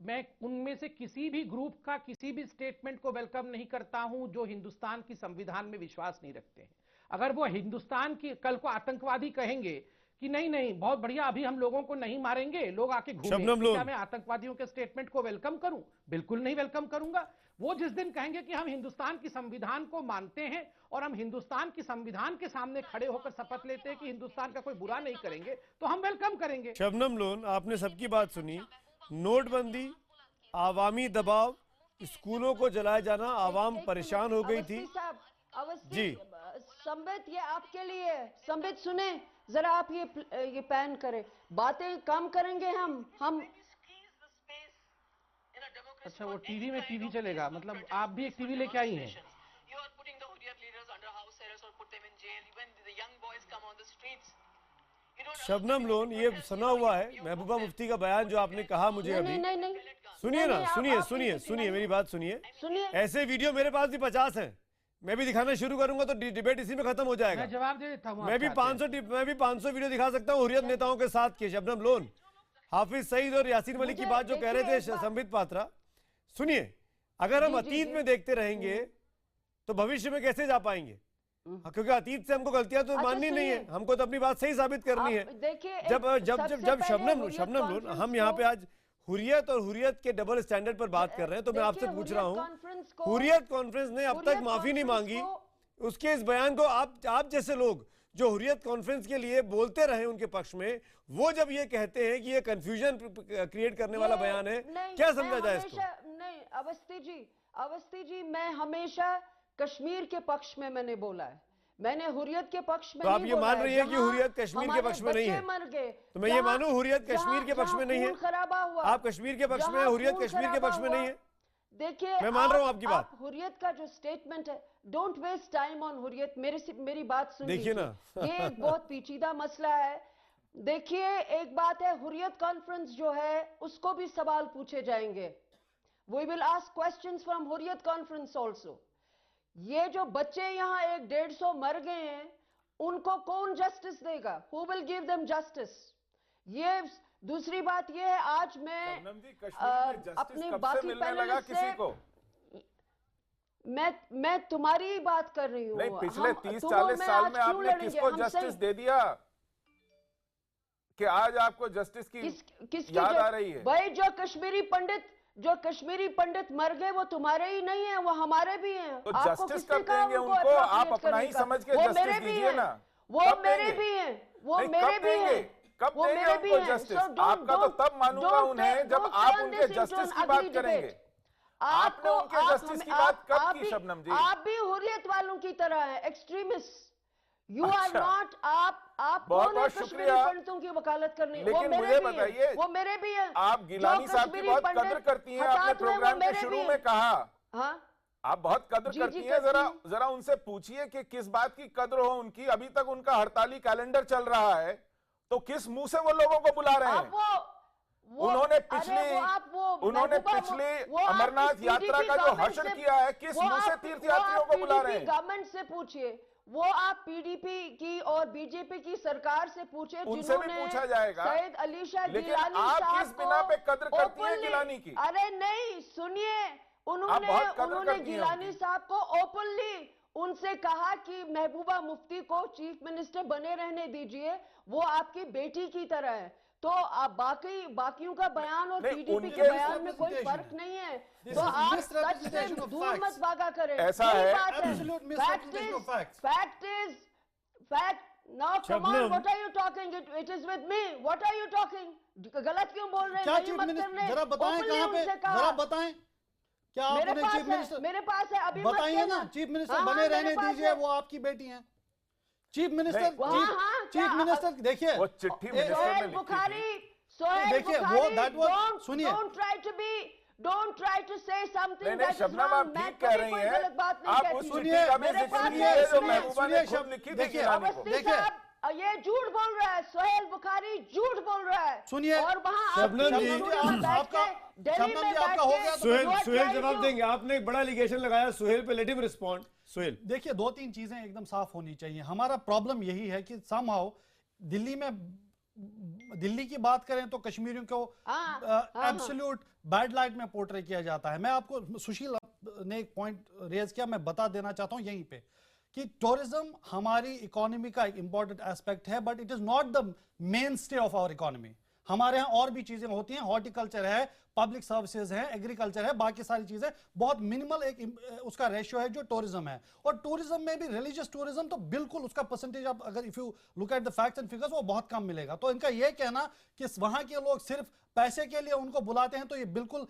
मैं उनमें से किसी भी ग्रुप का किसी भी स्टेटमेंट को वेलकम नहीं करता हूं जो हिंदुस्तान की संविधान में विश्वास नहीं रखते हैं। अगर वो हिंदुस्तान की कल को आतंकवादी कहेंगे कि नहीं नहीं बहुत बढ़िया, अभी हम लोगों को नहीं मारेंगे, लोग आके घूमें, क्या मैं आतंकवादियों के स्टेटमेंट को वेलकम करूं? बिल्कुल नहीं वेलकम करूंगा। वो जिस दिन कहेंगे कि हम हिंदुस्तान की संविधान को मानते हैं और हम हिंदुस्तान की संविधान के सामने खड़े होकर शपथ लेते हैं कि हिंदुस्तान का कोई बुरा नहीं करेंगे, तो हम वेलकम करेंगे। शबनम लोन, आपने सबकी बात सुनी। नोटबंदी, आवामी दबाव, स्कूलों को जलाया जाना, आवाम परेशान हो गई थी। जी संबित, ये आपके लिए। संबित सुने जरा, आप ये पैन करें, बातें कम करेंगे हम। अच्छा, वो टीवी में टीवी चलेगा, मतलब आप भी एक टीवी लेके आई हैं। शबनम लोन, ये सुना हुआ है महबूबा मुफ्ती का बयान जो आपने कहा मुझे अभी। सुनिए ना, सुनिए मेरी बात सुनिए। ऐसे वीडियो मेरे पास भी 50 हैं, मैं भी दिखाना शुरू करूंगा तो डिबेट इसी में खत्म हो जाएगा। मैं जवाब दे देता हूं। मैं भी 500 वीडियो दिखा सकता हूँ हुर्रियत नेताओं के साथ के। शबनम लोन, हाफिज सईद और यासीन मलिक की बात जो कह रहे थे संबित पात्रा, सुनिए, अगर हम अतीत में देखते रहेंगे तो भविष्य में कैसे जा पाएंगे? क्योंकि अतीत से हमको गलतियां तो माननी नहीं है, हमको तो अपनी बात सही साबित करनी है। जब शबनम लोन, हम यहाँ पे आज हुर्रियत और हुर्रियत के डबल स्टैंडर्ड पर बात कर रहे हैं, तो मैं आपसे पूछ रहा हूँ, हुर्रियत कॉन्फ्रेंस ने अब तक माफी नहीं मांगी, उसके इस बयान को आप जैसे लोग जो हुर्रियत कॉन्फ्रेंस के लिए बोलते रहे उनके पक्ष में, वो जब ये कहते हैं कि ये कंफ्यूजन क्रिएट करने वाला बयान है, क्या समझा जाए इसको? नहीं अवस्थी जी, मैं हमेशा कश्मीर के पक्ष में मैंने बोला है, मैंने हुर्रियत के पक्ष में तो आप ये मान रही है कि हुर्रियत कश्मीर के पक्ष में नहीं है? तो मैं ये मानूं हुर्रियत कश्मीर के पक्ष में नहीं है? आप कश्मीर के पक्ष में है, हुर्रियत कश्मीर के पक्ष में नहीं है? देखिए, मैं मान रहा हूं आपकी बात। हुर्रियत का जो स्टेटमेंट है, don't waste time on Hurriyat, मेरी बात सुन देखिए ना। ये एक बहुत पेचीदा मसला है। देखिए, एक बात है, हुर्रियत कॉन्फ्रेंस जो है उसको भी सवाल पूछे जाएंगे। We will ask questions from Hurriyat conference also. ये जो बच्चे यहाँ 150 मर गए हैं, उनको कौन जस्टिस देगा? Who will give them justice? ये दूसरी बात ये है, आज मैं अपने बाकी पैनलिस्ट से मैं तुम्हारी ही बात कर रही हूँ। नहीं, पिछले 30-40 साल में आपने किसको जस्टिस दे दिया कि आज आपको जस्टिस की याद आ रही है? भाई, जो कश्मीरी पंडित मर गए वो तुम्हारे ही नहीं है, वो हमारे भी हैं। तो जस्टिस कब देंगे उनको? आप अपना ही समझ के जस्टिस दीजिए ना। वो मेरे भी हैं, वो मेरे भी हैं। कब वो देंगे मेरे भी उनको हैं। जस्टिस? So don't- आपका तो don't- तब मानूंगा don't उन्हें turn- जब don't आप turn उनके this into जस्टिस an की बात ugly करेंगे। debate. आपने उनके जस्टिस की बात कब की, शबनम जी? आप भी हुर्रियत वालों की तरह हैं, एक्सट्रीमिस्ट। यू आर अच्छा। नॉट, आप बहुत कौन है बहुत कश्मीरी शुक्रिया। पंडितों की वकालत करने? वो लेकिन मेरे मुझे भी हैं, बताइए, वो मेरे भी हैं। आप गिलानी जो साहब की कश्मीरी बहुत पंडित कदर करती हैं, आपने हताहत हुए, वो प्रोग्राम के मेरे शुरू भी में हैं। कहा। हाँ, आप बहुत कदर जी, करती जी, हैं, जरा करती जरा उनसे पूछिए कि किस बात की कदर हो उनकी। अभी तक उनका हड़ताली कैलेंडर चल रहा है, तो किस मुंह से वो लोगों को बुला रहे आप हैं? वो उन्होंने अरे पिछली महबूबा, पिछली वो आप अमरनाथ PDP यात्रा का जो गवर्नमेंट हर्षण से- किया है, किस वो मुंह से आप- तीर्थ वो यात्रियों आप को बुला PDP रहे हैं? गवर्नमेंट से पूछिए, वो आप पीडीपी की और बीजेपी की सरकार से पूछिए, उनसे भी पूछा जाएगा। सैयद अली शाह लेकिन गिलानी आप साहब किस बिना पे कद्र को करती हैं openly- गिलानी की? अरे नहीं, सुनिए, आप बहुत कद्र उन्होंने करती हैं गिलानी उनकी। साहब को ओपनली उनसे कहा कि महबूबा मुफ्ती को चीफ मिनिस्टर बने रहने दीजिए, वो आपकी बेटी की तरह है। तो आप बाकियों का बयान और नहीं, पीडीपी उनके के बयान में कोई फर्क नहीं है। This तो is आप misrepresentation सच of से दूर facts. मत भागा करें। ऐसा यही है, बात absolute misrepresentation of facts. fact. Now come on, Shabnam. what are you talking? It is with me. What are you talking? गलत क्यों बोल रहे हैं? क्या नहीं चीफ मत मिनिस्टर, करने। जरा बताएं Openly कहाँ पे, उनसे कहा। जरा बताएं क्या आप मेरे उन्हें पास चीफ है, मिनिस्टर मेरे पास है, अभी मत बताइए ना, कहना। चीफ मिनिस्टर हाँ, बने मेरे रहने पास दीजिए, है। वो आपकी बेटी हैं। चीफ मिनिस्टर, हाँ, हाँ, चीफ क्या- मिनिस्टर देखिए, वो चिट्ठी मिनिस्टर ने सोहेल लिखी बुखारी, थी। सोहेल देखिए, वो बुखारी, that was- सुनिए। don't try to say something नहीं, that is शबनम, wrong. आप मैं ठीक कह कभी रही कोई हैं। गलत बात नहीं आप कहती। उस सुनिए, चिट्ठी का भी मेरे जिक्र पास कीजिए है, जो सुनिए, महबूबा ने सुनिए, खुद लिखी थी देखिए, गिलानी को। अवस्थी देखिए। साहब, ये झूठ बोल रहा है, सोहेल बुखारी झूठ बोल रहा है। सुनिए, और वहाँ आप शबनम जी, दिल्ली में बैठ आपका- के, दिल्ली शबनम में जी, आपका बैठ हो के गया तो Suhail you are Suhail trying जवाब to- देंगे। आपने एक बड़ा एलिगेशन लगाया सुहेल पे, लेट हिम रिस्पॉन्ड। सुहेल, देखिए, दो तीन चीजें एकदम साफ होनी चाहिए। हमारा प्रॉब्लम यही है कि समहाउ दिल्ली की बात करें तो कश्मीरियों को एब्सोल्यूट बैड लाइट में पोर्ट्रे किया जाता है। मैं आपको, सुशील ने एक पॉइंट रेज किया, मैं बता देना चाहता हूं यहीं पे कि टूरिज्म हमारी इकोनॉमी का एक इंपॉर्टेंट एस्पेक्ट है, but it is not the main stay of our economy. हमारे यहाँ और भी चीजें होती हैं, हॉर्टिकल्चर है, पब्लिक सर्विसेज है, एग्रीकल्चर है, बाकी सारी चीजें, बहुत मिनिमल एक उसका रेशियो है जो टूरिज्म है। और टूरिज्म में भी रिलीजियस टूरिज्म तो बिल्कुल उसका परसेंटेज, आप अगर if you look at the facts and figures, वो बहुत कम मिलेगा। तो इनका ये कहना कि वहां के लोग सिर्फ पैसे के लिए उनको बुलाते हैं, तो ये बिल्कुल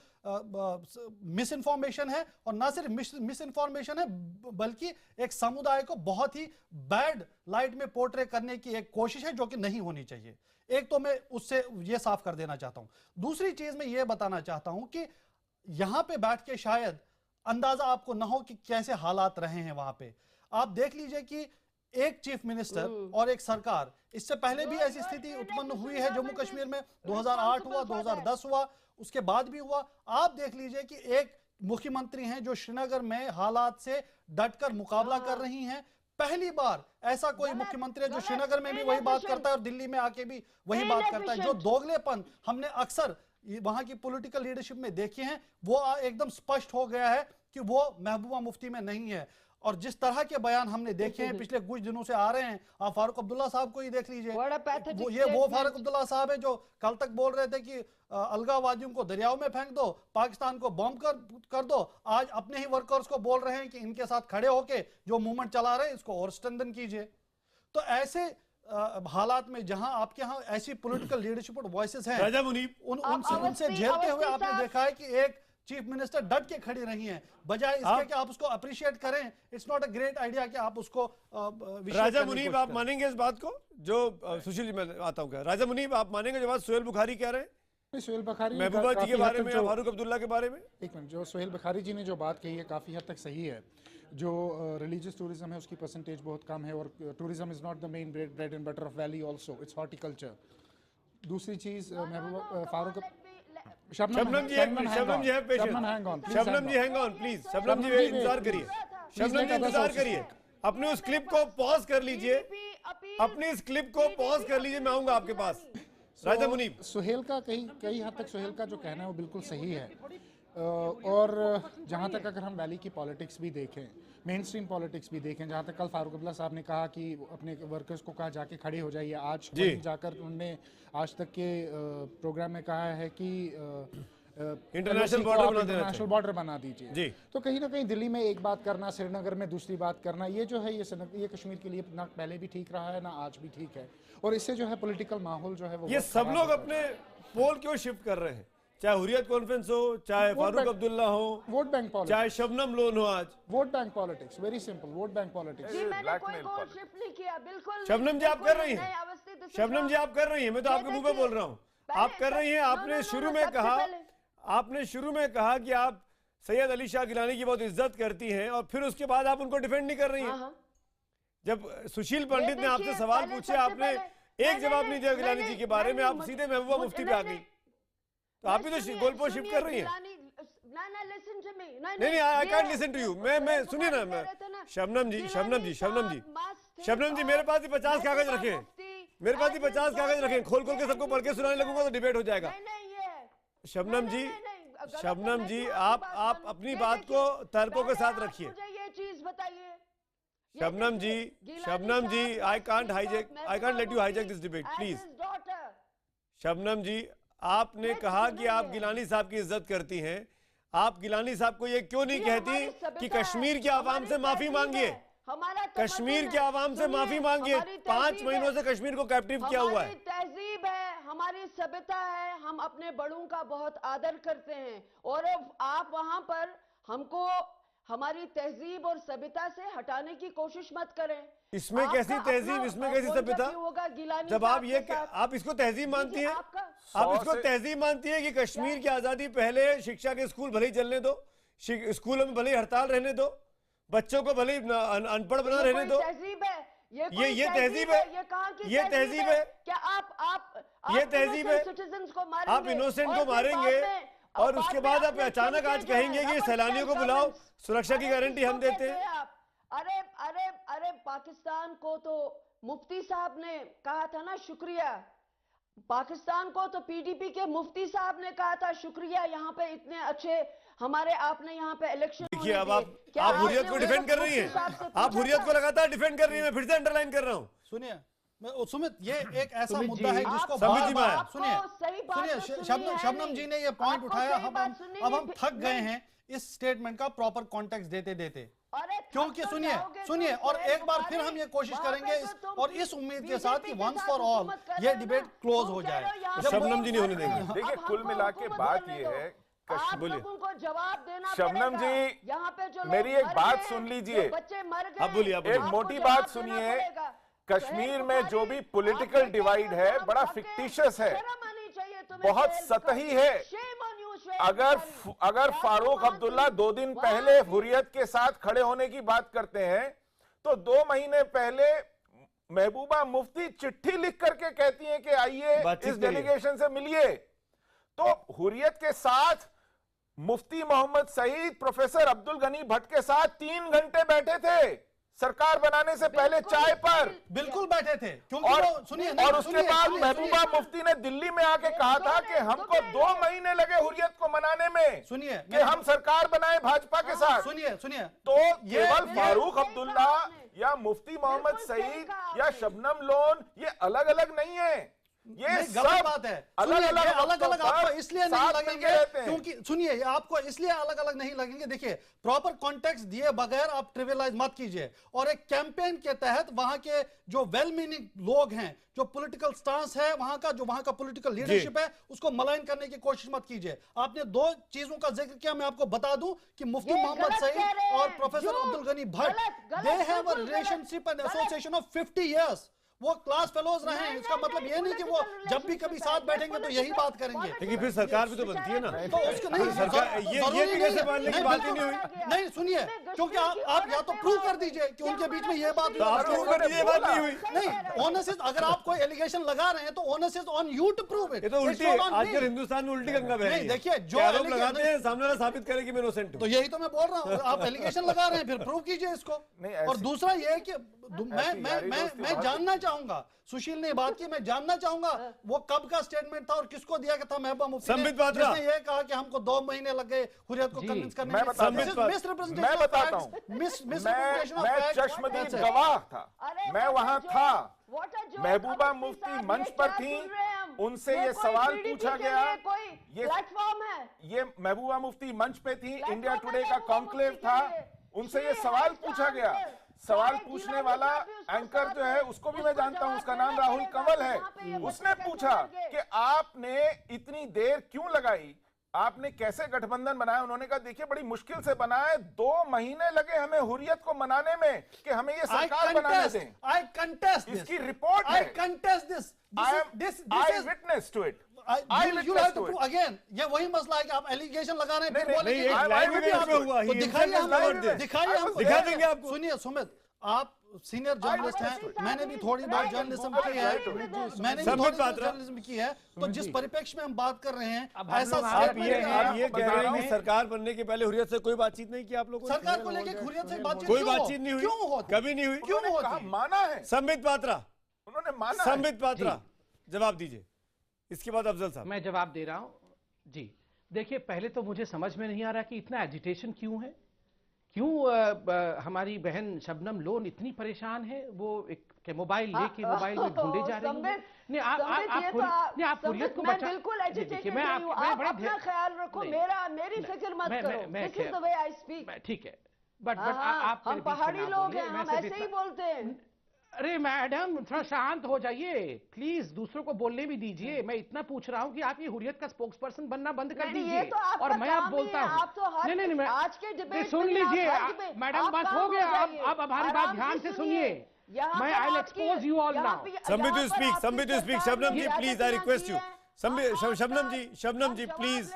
मिस इन्फॉर्मेशन है। और ना सिर्फ मिस इन्फॉर्मेशन है, बल्कि एक समुदाय को बहुत ही बैड लाइट में पोर्ट्रे करने की एक कोशिश है, जो कि नहीं होनी चाहिए। एक तो मैं उससे ये साफ कर देना चाहता हूं। दूसरी चीज मैं ये बताना चाहता हूं कि यहां पे बैठ के शायद अंदाजा आपको ना हो कि कैसे हालात रहे हैं वहां पे। आप देख लीजिए कि एक चीफ मिनिस्टर और एक सरकार, इससे पहले भी ऐसी स्थिति उत्पन्न हुई है जम्मू कश्मीर में, 2008 हुआ, 2010 हुआ, उसके बाद भी हुआ। आप देख लीजिए कि एक मुख्यमंत्री हैं जो श्रीनगर में हालात से डटकर मुकाबला कर रही हैं। पहली बार ऐसा कोई मुख्यमंत्री है जो श्रीनगर में भी वही बात करता है और दिल्ली में आके भी वही बात करता है। जो दोगलेपन हमने अक्सर वहां की पॉलिटिकल लीडरशिप में देखे हैं, वो एकदम स्पष्ट हो गया है कि वो महबूबा मुफ्ती में नहीं है। और जिस तरह के बयान हमने देखे हैं पिछले कुछ दिनों से आ रहे हैं, आप फारूक अब्दुल्ला साहब को ही देख लीजिए। वो फारूक अब्दुल्ला साहब है जो कल तक बोल रहे थे कि अलगाववादियों को दरियाओं में फेंक दो, पाकिस्तान को बॉम्ब कर दो। आज अपने ही वर्कर्स को बोल रहे हैं कि इनके साथ खड़े होके जो मूवमेंट चला रहे हैं इसको और स्ट्रेंथन कीजिए। तो ऐसे हालात में जहां आपके यहाँ ऐसी पॉलिटिकल लीडरशिप और वॉइसेस हैं, राजा मुनीब, उनसे झेलते हुए आपने देखा है कि एक चीफ मिनिस्टर डट के खड़ी रही हैं, बजाय इसके कि आप उसको अप्रिशिएट करें। It's not a great idea कि आप उसको राजा मुनीब, आप मानेंगे इस बात को जो सुशील जी, मैं आता हूं क्या राजा मुनीब, आप मानेंगे जो बात सुहेल बुखारी कह रहे हैं सुहेल बुखारी महबूबा जी के बारे में, फारूक अब्दुल्ला के बारे में? एक मिनट, जो सुहेल बुखारी जी ने जो बात कही है काफ़ी हद तक सही है। जो रिलीजियस टूरिज्म है उसकी परसेंटेज बहुत कम है, और tourism is not the main bread and butter of valley, also it's horticulture. दूसरी चीज़ महबूबा फारूक शबनम जी है patient. Shabnam ji hang on please, Shabnam ji इंतजार करिए, शबनम जी इंतजार करिए, अपने उस क्लिप को पॉज कर लीजिए, अपनी इस क्लिप को पॉज कर लीजिए, मैं आऊंगा आपके पास। राजा मुनीब, सुहेल का कई हद तक सुहेल का जो कहना है वो बिल्कुल सही है। और जहाँ तक अगर हम वैली की पॉलिटिक्स भी देखें, मेन स्ट्रीम पॉलिटिक्स भी देखें, जहाँ तक कल फारूक अब्दुल्ला साहब ने कहा कि अपने वर्कर्स को कहा जाके खड़े हो जाइए, आज जाकर उन्होंने आज तक के प्रोग्राम में कहा है कि इंटरनेशनल बॉर्डर बना देना इंटरनेशनल बॉर्डर बना दीजिए जी। तो कहीं ना कहीं दिल्ली में एक बात करना, श्रीनगर में दूसरी बात करना, ये जो है ये कश्मीर के लिए ना पहले भी ठीक रहा है ना आज भी ठीक है, और इससे जो है पॉलिटिकल माहौल जो है वो ये सब लोग अपने पोल क्यों शिफ्ट कर रहे हैं? चाहे हुर्रियत कॉन्फ्रेंस हो, चाहे फारूक अब्दुल्ला हो, वोट बैंक पॉलिटिक्स, चाहे शबनम लोन हो, आज vote bank politics, very simple, vote bank politics. जी, मैंने कोई गोल शिफ्ट नहीं किया, बिल्कुल। शबनम जी आप कर रही हैं, शबनम जी आप कर रही हैं, मैं तो आपके मुंह पे बोल रहा हूँ, आप कर रही हैं। आपने शुरू में कहा कि आप सैयद अली शाह गिलानी की बहुत इज्जत करती हैं, और फिर उसके बाद आप उनको डिफेंड नहीं कर रही हैं। जब सुशील पंडित ने आपसे सवाल पूछे, आपने एक जवाब नहीं दिया गिलानी जी के बारे में, आप सीधे महबूबा मुफ्ती पे आ गई, तो आप भी तो गोल पोस्ट शिफ्ट कर रही हैं। नहीं, I can't listen to you. मैं सुनिए ना, मैं शबनम जी मेरे पास ही 50 कागज रखे हैं, मेरे पास ही 50 कागज रखे हैं, खोल के सबको पढ़ के सुनाने लगूंगा तो डिबेट हो जाएगा। शबनम जी आप अपनी बात को तर्कों के साथ रखिए। ये चीज बताइए Shabnam ji I can't let you hijack this debate please. Shabnam ji, आपने कहा कि आप गिलानी साहब की इज्जत करती हैं, आप गिलानी साहब को ये क्यों नहीं कहती कि कश्मीर के आवाम से माफी मांगिए, कश्मीर के आवाम से माफी मांगिए। 5 महीनों से कश्मीर को कैप्टिव किया हुआ है। तहजीब है, हमारी सभ्यता है, हम अपने बड़ों का बहुत आदर करते हैं, और आप वहां पर हमको हमारी तहजीब और सभ्यता से हटाने की कोशिश मत करें। इसमें कैसी तहजीब, इसमें कैसी सभ्यता? जब आप इसको तहजीब मानती हैं, आप इसको तहजीब मानती है कि कश्मीर की आजादी पहले शिक्षा के स्कूल भले ही चलने दो, स्कूलों में भले ही हड़ताल रहने दो, बच्चों को भले ही अनपढ़ बना रहने दो, ये तहजीब है, ये तहजीब है, क्या आप ये तहजीब है? आप इनोसेंट को मारेंगे और उसके बाद आप अचानक आज कहेंगे कि सैलानियों को बुलाओ, सुरक्षा की गारंटी हम देते हैं। अरे पाकिस्तान को तो मुफ्ती साहब ने कहा था ना शुक्रिया, पाकिस्तान को तो पीडीपी के मुफ्ती साहब ने कहा था शुक्रिया, यहाँ पे इतने अच्छे हमारे आपने यहाँ पे इलेक्शन। देखिए, अब आप हुर्रियत को डिफेंड कर रही हैं, आप हुर्रियत को लगातार डिफेंड कर रही हैं, मैं फिर से अंडरलाइन कर रहा हूँ। सुनिए सुमित, ये एक ऐसा मुद्दा है जिसको सुनिए शबनम जी ने ये पॉइंट उठाया, अब हम थक गए हैं इस स्टेटमेंट का प्रॉपर कॉन्टेक्स्ट देते देते, क्योंकि सुनिए और एक बार फिर हम ये कोशिश करेंगे और इस उम्मीद के साथ कि वंस फॉर ऑल ये डिबेट क्लोज हो जाए। शबनम जी नहीं होने देंगे। देखिए, कुल मिला के बात ये है, जवाब देना शबनम जी, यहाँ पे जो मेरी एक बात सुन लीजिए, बच्चे मर गए, अब बोलिए, एक मोटी बात सुनिए। कश्मीर में जो भी पॉलिटिकल डिवाइड है बड़ा फिक्टिशियस है, बहुत सतही है। अगर फारूक अब्दुल्ला 2 दिन पहले हुर्रियत के साथ खड़े होने की बात करते हैं, तो 2 महीने पहले महबूबा मुफ्ती चिट्ठी लिख करके कहती हैं कि आइए इस डेलीगेशन से मिलिए। तो हुर्रियत के साथ मुफ्ती मोहम्मद सईद प्रोफेसर अब्दुल गनी भट्ट के साथ 3 घंटे बैठे थे सरकार बनाने से पहले चाय पर, बिल्कुल बैठे थे, क्योंकि और उसके बाद महबूबा मुफ्ती ने दिल्ली में आके कहा था कि हमको 2 महीने लगे हुर्रियत को मनाने में, सुनिए, कि हम सरकार बनाए भाजपा के साथ। सुनिए तो केवल फारूक अब्दुल्ला या मुफ्ती मोहम्मद सईद या शबनम लोन ये अलग अलग नहीं है, ये गलत बात है। अलग अलग आपको इसलिए नहीं लगेंगे, क्योंकि सुनिए आपको इसलिए अलग अलग नहीं लगेंगे। देखिए, प्रॉपर कॉन्टेक्स्ट दिए बगैर आप ट्रिवियलाइज मत कीजिए, और एक कैंपेन के तहत वहां के जो वेल मीनिंग लोग हैं, जो पॉलिटिकल स्टांस है वहां का पॉलिटिकल लीडरशिप है, उसको मलाइन करने की कोशिश मत कीजिए। आपने 2 चीजों का जिक्र किया, मैं आपको बता दूं कि मुफ्ती मोहम्मद सईद और professor Abdul Gani Bhat, they have a relationship and association of 50 years। वो क्लास फेलोज रहे हैं, इसका मतलब ये नहीं कि वो जब भी कभी साथ बैठेंगे तो यही बात करेंगे। लेकिन फिर सरकार भी तो बनती है ना, तो उसको नहीं सरकार ये भी कैसे मानने की बात ही नहीं हुई। नहीं सुनिए, क्योंकि आप या तो प्रूव कर दीजिए कि उनके बीच में ये बात हुई, आप प्रूव कर दीजिए, ये बात नहीं हुई। नहीं, ओनस इज, अगर आप कोई एलिगेशन लगा रहे हैं तो onus is on you to prove it. ये तो उल्टी, आजकल हिंदुस्तान में उल्टी गंगा बह रही है। देखिए, जो आरोप लगाते हैं सामने वाला साबित करे कि मैं इनोसेंट हूं, तो यही तो मैं बोल रहा हूं, आप एलिगेशन लगा रहे हैं फिर प्रूव कीजिए इसको। और दूसरा ये है कि मैं जानना चाहूंगा, सुशील ने बात की, मैं जानना चाहूंगा वो कब का स्टेटमेंट था और किसको दिया था महबूबा मुफ्ती ने, जिसने ये कहा कि हमको 2 महीने लग गए हुर्रियत को कन्विंस करने में। मैं बता बताता हूँ, मैं चश्मदीद गवाह था, मैं वहां था। महबूबा मुफ्ती मंच पर थी, उनसे ये सवाल पूछा गया, ये प्लेटफॉर्म है, ये महबूबा मुफ्ती मंच पे थी, इंडिया टुडे का कॉन्क्लेव था, उनसे ये सवाल पूछा गया। सवाल पूछने वाला एंकर जो है उसको भी मैं जानता हूं, उसका नाम राहुल कंवल है। उसने पूछा कि आपने इतनी देर क्यों लगाई, आपने कैसे गठबंधन बनाया। उन्होंने कहा देखिए बड़ी मुश्किल से बनाया है, 2 महीने लगे हमें हुर्रियत को मनाने में कि हमें ये सरकार बनाने दें। I contest this. इसकी रिपोर्ट है। I contest this. I witness to it. You have to prove again. ये वही मसला है कि आप एलिगेशन लगा रहे हैं, फिर बोलेंगे नहीं, लाइव इवेंट में हुआ, दिखाइए हमको, दिखा देंगे आपको। सुनिए सुमित, आप सीनियर जर्नलिस्ट हैं, मैंने भी थोड़ी बहुत जर्नलिज्म की है, मैंने भी थोड़ी बहुत जर्नलिज्म की है, तो जिस परिप्रेक्ष्य में हम बात कर रहे हैं, ऐसा आप ये कह रहे हैं कि सरकार बनने के पहले हुर्रियत से कोई बातचीत नहीं की आप लोगों ने? सरकार को लेकर हुर्रियत से बातचीत कोई बातचीत नहीं हुई, क्यों होती, कभी नहीं हुई, क्यों होती? माना है संबित पात्रा, उन्होंने माना। संबित पात्रा जवाब दीजिए, इसके बाद अफजल साहब। मैं जवाब दे रहा हूं जी। देखिए, पहले तो मुझे समझ में नहीं आ रहा कि इतना एजिटेशन क्यों है, क्यों हमारी बहन शबनम लोन इतनी परेशान है। वो एक मोबाइल लेके मोबाइल में ढूंढे जा रही है। नहीं, आप हुर्रियत को बचा, बिल्कुल एजिटेटेड मैं नहीं हूं, आप अपना ख्याल रखो, मेरी फिक्र मत करो, this is the way I speak. ठीक है, बट आप हम पहाड़ी लोग हैं, हम ऐसे ही बोलते हैं। अरे मैडम थोड़ा शांत हो जाइए प्लीज, दूसरों को बोलने भी दीजिए। मैं इतना पूछ रहा हूँ कि आप ये हुर्रियत का स्पोक्स पर्सन बनना बंद कर दीजिए, और मैं अब बोलता हूँ। नहीं, मैं आज के डिबेट सुन लीजिए मैडम, बस हो गया, अब हमारी बात ध्यान से सुनिए। मैं I will expose you all now. Sambit to speak, Sambit to speak. Shabnam ji please, I request you. Shabnam ji please,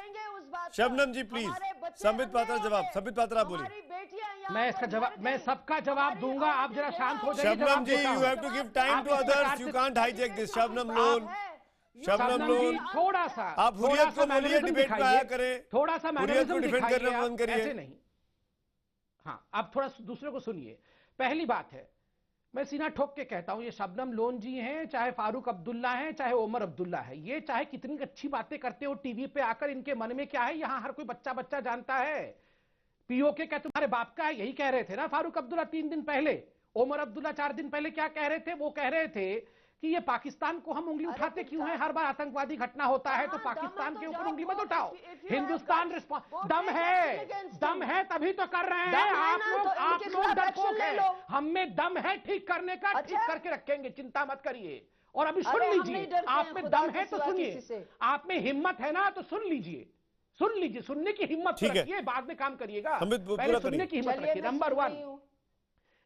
Shabnam ji please. Sambit Patra जवाब, संबित पात्रा बोलिए। मैं इसका जवाब, मैं सबका जवाब दूंगा, आप जरा शांत हो जाइए। Shabnam ji, you have to give time to others, you can't hijack this. Shabnam Lone, Shabnam Lone, थोड़ा सा आप हुर्रियत को बोलिए, डिबेट में आया करें, थोड़ा सा हुर्रियत को डिफेंड करना बंद करिए। ऐसे नहीं। हाँ, आप थोड़ा दूसरे को सुनिए। पहली बात है, मैं सीना ठोक के कहता हूं, ये शबनम लोन जी हैं, चाहे फारूक अब्दुल्ला हैं, चाहे ओमर अब्दुल्ला है, ये चाहे कितनी अच्छी बातें करते हो टीवी पे आकर, इनके मन में क्या है यहां हर कोई बच्चा जानता है। पीओके क्या तुम्हारे बाप का है, यही कह रहे थे ना फारूक अब्दुल्ला 3 दिन पहले। ओमर अब्दुल्ला 4 दिन पहले क्या कह रहे थे, वो कह रहे थे कि ये पाकिस्तान को हम उंगली उठाते क्यों हैं, हर बार आतंकवादी घटना होता है तो पाकिस्तान के ऊपर उंगली मत उठाओ। हिंदुस्तान दम है तभी तो कर रहे हैं। आप लोग डरपोक हैं, हम में दम है ठीक करने का, ठीक करके रखेंगे, चिंता मत करिए। और अभी सुन लीजिए, आप में दम है तो सुनिए, आप में हिम्मत है ना तो सुन लीजिए, सुनने की हिम्मत रखिए, बाद में काम करिएगा, पहले सुनने की हिम्मत रखिए।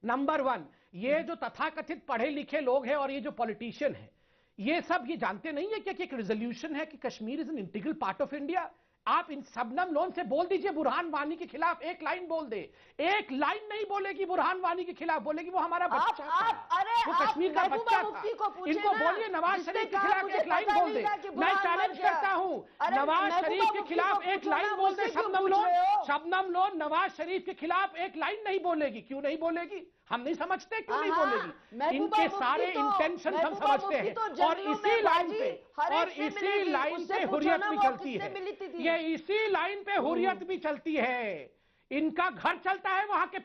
नंबर वन, ये जो तथाकथित पढ़े लिखे लोग हैं और ये जो पॉलिटिशियन है, ये सब ये जानते नहीं है क्या कि एक रेजोल्यूशन है कि Kashmir is an integral part of India. आप इन शबनम लोन से बोल दीजिए बुरहान वानी के खिलाफ एक लाइन बोल दे, एक लाइन नहीं बोलेगी बुरहान वानी के खिलाफ, बोलेगी वो हमारा बच्चा था, वो कश्मीर का बच्चा था। इनको बोलिए नवाज शरीफ के खिलाफ एक लाइन बोल दे। मैं चैलेंज करता हूं, नवाज शरीफ के खिलाफ एक लाइन बोल दे शबनम लोन नवाज शरीफ के खिलाफ एक लाइन नहीं बोलेगी। क्यों नहीं बोलेगी, हम नहीं समझते क्यों नहीं बोलेगी। इनके सारे इंटेंशन हम समझते हैं, और इसी लाइन पे हुर्रियत भी चलती है, ये इसी लाइन पे हुर्रियत भी चलती है। इनका घर चलता है वहां के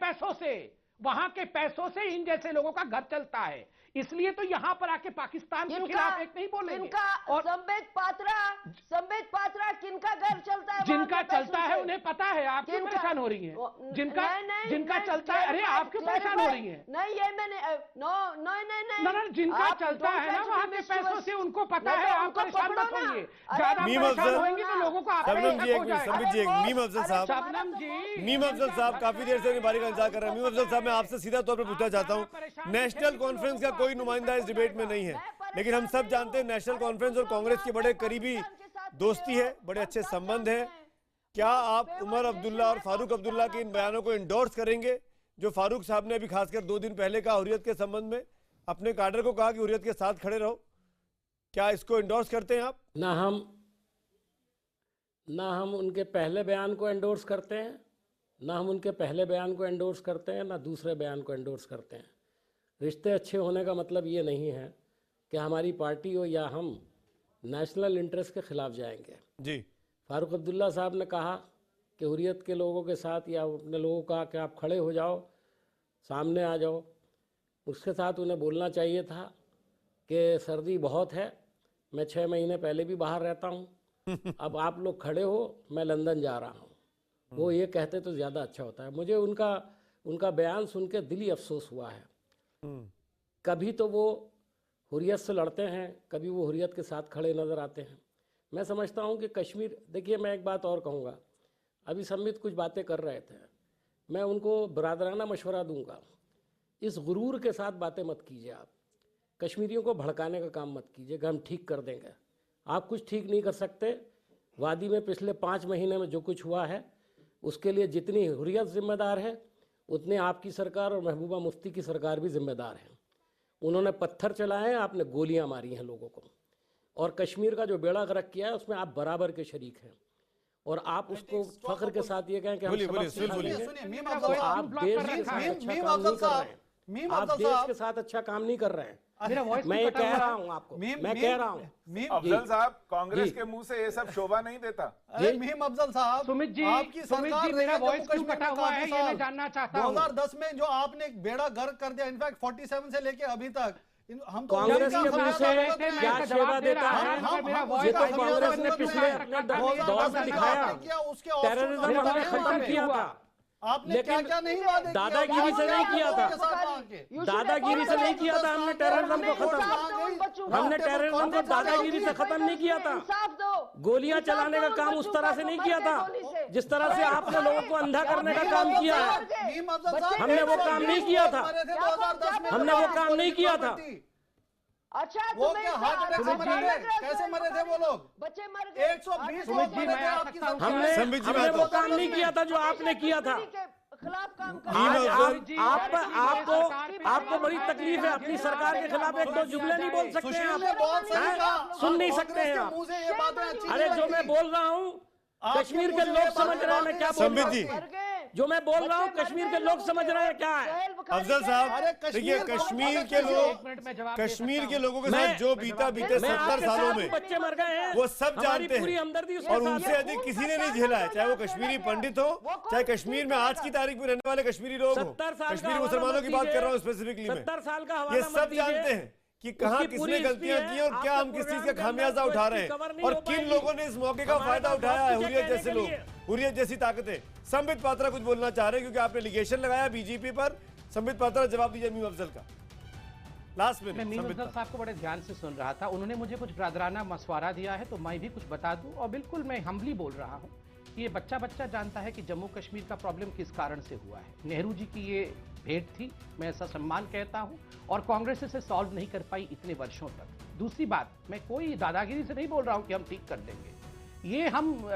पैसों से इन जैसे लोगों का घर चलता है, इसलिए तो यहां पर आके पाकिस्तान के खिलाफ एक नहीं बोलेंगे। और संबित पात्रा किनका घर चलता है, जिनका चलता है उन्हें पता है। आप क्यों परेशान हो रही हैं? जिनका चलता है, अरे आप क्यों परेशान हो रही हैं? नहीं, ये मैंने नहीं, जिनका चलता है ना वहाँ के पैसों से उनको पता है, आप परेशान मत होइए। ज्यादा परेशान होंगे तो लोगों को मीम अफजल साहब काफी देर से बारी का इंतजार कर रहे हैं। मीम अफजल साहब, मैं आपसे सीधा तौर पर पूछना चाहता हूँ, नेशनल कॉन्फ्रेंस का कोई नुमाइंदा इस डिबेट में नहीं है, लेकिन हम सब जानते हैं नेशनल कॉन्फ्रेंस और कांग्रेस के बड़े करीबी दोस्ती है, बड़े अच्छे संबंध हैं। क्या आप उमर अब्दुल्ला और फारूक अब्दुल्ला के इन बयानों को इंडोर्स करेंगे, जो फारूक साहब ने अभी खासकर 2 दिन पहले कहा हुर्रियत के संबंध में, अपने काडर को कहा कि हुर्रियत के साथ खड़े रहो, क्या इसको इंडोर्स करते हैं आप? ना हम उनके पहले बयान को एंडोर्स करते हैं, ना हम उनके पहले बयान को एंडोर्स करते हैं, ना दूसरे बयान को एंडोर्स करते हैं। रिश्ते अच्छे होने का मतलब ये नहीं है कि हमारी पार्टी हो या हम नेशनल इंटरेस्ट के खिलाफ जाएंगे। जी, फारूक अब्दुल्ला साहब ने कहा कि हुर्रियत के लोगों के साथ या अपने लोगों का कि आप खड़े हो जाओ, सामने आ जाओ। उसके साथ उन्हें बोलना चाहिए था कि सर्दी बहुत है, मैं 6 महीने पहले भी बाहर रहता हूँ, अब आप लोग खड़े हो, मैं लंदन जा रहा हूँ। वो ये कहते तो ज़्यादा अच्छा होता है। मुझे उनका बयान सुन के दिली अफसोस हुआ है। कभी तो वो हुर्रियत से लड़ते हैं, कभी वो हुर्रियत के साथ खड़े नज़र आते हैं। मैं समझता हूँ कि कश्मीर, देखिए मैं एक बात और कहूँगा, अभी संबित कुछ बातें कर रहे थे, मैं उनको बरादराना मशवरा दूंगा, इस गुरूर के साथ बातें मत कीजिए। आप कश्मीरियों को भड़काने का काम मत कीजिए कि हम ठीक कर देंगे। आप कुछ ठीक नहीं कर सकते। वादी में पिछले 5 महीने में जो कुछ हुआ है उसके लिए जितनी हुर्रियत जिम्मेदार है, उतने आपकी सरकार और महबूबा मुफ्ती की सरकार भी जिम्मेदार है। उन्होंने पत्थर चलाए हैं, आपने गोलियां मारी हैं लोगों को, और कश्मीर का जो बेड़ा गर्क किया है उसमें आप बराबर के शरीक हैं। और आप उसको फख्र के साथ ये कहें कि हम सबक सिखाएंगे, तो आप देश के साथ अच्छा काम नहीं कर रहे हैं। आप देश के साथ अच्छा काम नहीं कर रहे हैं। मैं ये कह रहा हूँ आपको, मैं कह रहा हूँ। अफजल साहब, कांग्रेस के मुंह से ये सब शोभा नहीं देता। मीम अफजल साहब, सुमित जी, आपकी सरकार मेरा वॉइस क्यों कटा हुआ है ये मैं जानना चाहता हूँ। 2010 में जो आपने एक बेड़ा गर्क कर दिया, इनफैक्ट 47 से लेके अभी तक हम कांग्रेस के मुंह से क्या सेवा देता है, ये तो कांग्रेस ने पिछले दौर में दिखाया। टेररिज्म हमने खत्म किया था, लेकिन क्या नहीं वादे दादागिरी से नहीं किया था, दादागिरी से नहीं किया था हमने टेररिज्म को खत्म। हमने टेररिज्म को दादागिरी से खत्म नहीं किया था, गोलियां चलाने का काम उस तरह से नहीं किया था जिस तरह से आपने लोगों को अंधा करने का काम किया है। हमने वो काम नहीं किया था, हमने वो काम नहीं किया था। अच्छा, वो क्या हार्ट अटैक से मरे थे? कैसे मरे थे वो लोग? बच्चे मर गए। 120 लोग मरे थे आपकी सरकार। हमने वो काम नहीं किया था जो आपने किया था। खिलाफ काम आपको बड़ी तकलीफ है, अपनी सरकार के खिलाफ एक दो जुमले नहीं बोल सकते हैं आप, सुन नहीं सकते हैं आप। अरे जो मैं बोल रहा हूँ कश्मीर के लोग समझ रहे हैं मैं क्या बोल रहा हूँ। जो मैं बोल रहा हूँ कश्मीर के लोग समझ रहे हैं क्या है। अफजल साहब, देखिए कश्मीर के लोगों के साथ जो बीता बीते 70 सालों में बच्चे मर गए हैं, वो सब जानते हैं, और उनसे अधिक किसी ने नहीं झेला है, चाहे वो कश्मीरी पंडित हो, चाहे कश्मीर में आज की तारीख में रहने वाले कश्मीरी लोग हो। कश्मीरी मुसलमानों की बात कर रहा हूँ स्पेसिफिकली में। 70 साल का ये सब जानते हैं कि कहां किसने गलतियां की और क्या हम किस चीज का खामियाजा उठा रहे हैं, और किन लोगों ने इस मौके का फायदा उठाया है। हुर्रियत जैसे लोग, हुर्रियत जैसी ताकतें। संबित पात्रा कुछ बोलना चाह रहे हैं क्योंकि आपने लिगेशन लगाया बीजेपी पर। संबित पात्रा जवाब दीजिए मीम अफजल का लास्ट में। मैं मीम अफजल साहब को बड़े ध्यान से सुन रहा था, उन्होंने मुझे कुछ ब्रादराना मशवरा दिया है तो मैं भी कुछ बता दूं। और बिल्कुल मैं हम्बली बोल रहा हूं कि ये बच्चा जानता है कि जम्मू कश्मीर का प्रॉब्लम किस कारण से हुआ है। नेहरू जी की ये भेंट थी, मैं ऐसा सम्मान कहता हूं, और कांग्रेस इसे सॉल्व नहीं कर पाई इतने वर्षों तक। दूसरी बात, मैं कोई दादागिरी से नहीं बोल रहा हूं कि हम ठीक कर देंगे। ये हम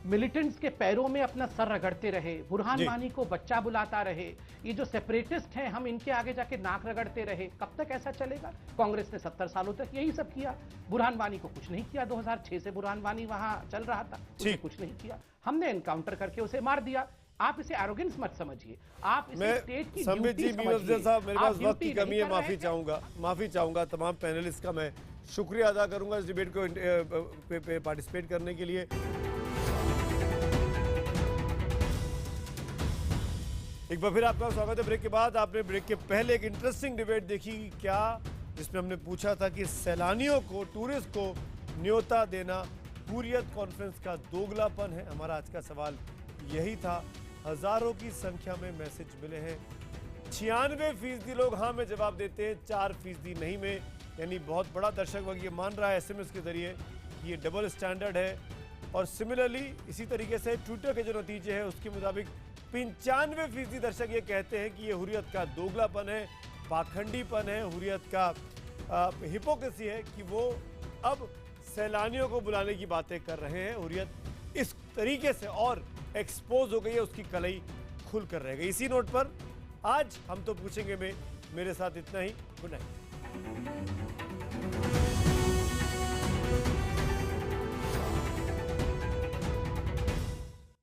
मिलिटेंट्स के पैरों में अपना सर रगड़ते रहे, बुरहान वानी को बच्चा बुलाता रहे, ये जो सेपरेटिस्ट हैं हम इनके आगे जाके नाक रगड़ते रहे, कब तक ऐसा चलेगा? कांग्रेस ने 70 सालों तक यही सब किया। बुरहान वानी को कुछ नहीं किया, 2006 से बुरहान वानी वहां चल रहा था, कुछ नहीं किया। हमने एनकाउंटर करके उसे मार दिया। आप इसे एरोगेंस मत समझिए, आप इसे स्टेट की संबित जी, मीम अफजल साहब, मेरे पास वक्त की कमी है, माफी चाहूंगा तमाम पैनलिस्ट का। मैं शुक्रिया अदा करूंगा इस डिबेट को पे पार्टिसिपेट करने के लिए। एक बार फिर आपका स्वागत है ब्रेक के बाद। आपने ब्रेक के पहले एक इंटरेस्टिंग डिबेट देखी क्या, जिसमें हमने पूछा था कि सैलानियों को, टूरिस्ट को न्योता देना हुर्रियत कॉन्फ्रेंस का दोगलापन है। हमारा आज का सवाल यही था। हजारों की संख्या में मैसेज मिले हैं। 96% लोग हाँ में जवाब देते हैं, 4% नहीं में, यानी बहुत बड़ा दर्शक वर्ग ये मान रहा है एसएमएस के जरिए कि ये डबल स्टैंडर्ड है। और सिमिलरली इसी तरीके से ट्विटर के जो नतीजे हैं उसके मुताबिक 95% दर्शक ये कहते हैं कि ये हुर्रियत का दोगलापन है, पाखंडीपन है, हुर्रियत का हिपोक्रेसी है कि वो अब सैलानियों को बुलाने की बातें कर रहे हैं। हुर्रियत इस तरीके से और एक्सपोज हो गई है, उसकी कलई खुल कर रह गई। इसी नोट पर आज हम तो पूछेंगे में मेरे साथ इतना ही। Good night.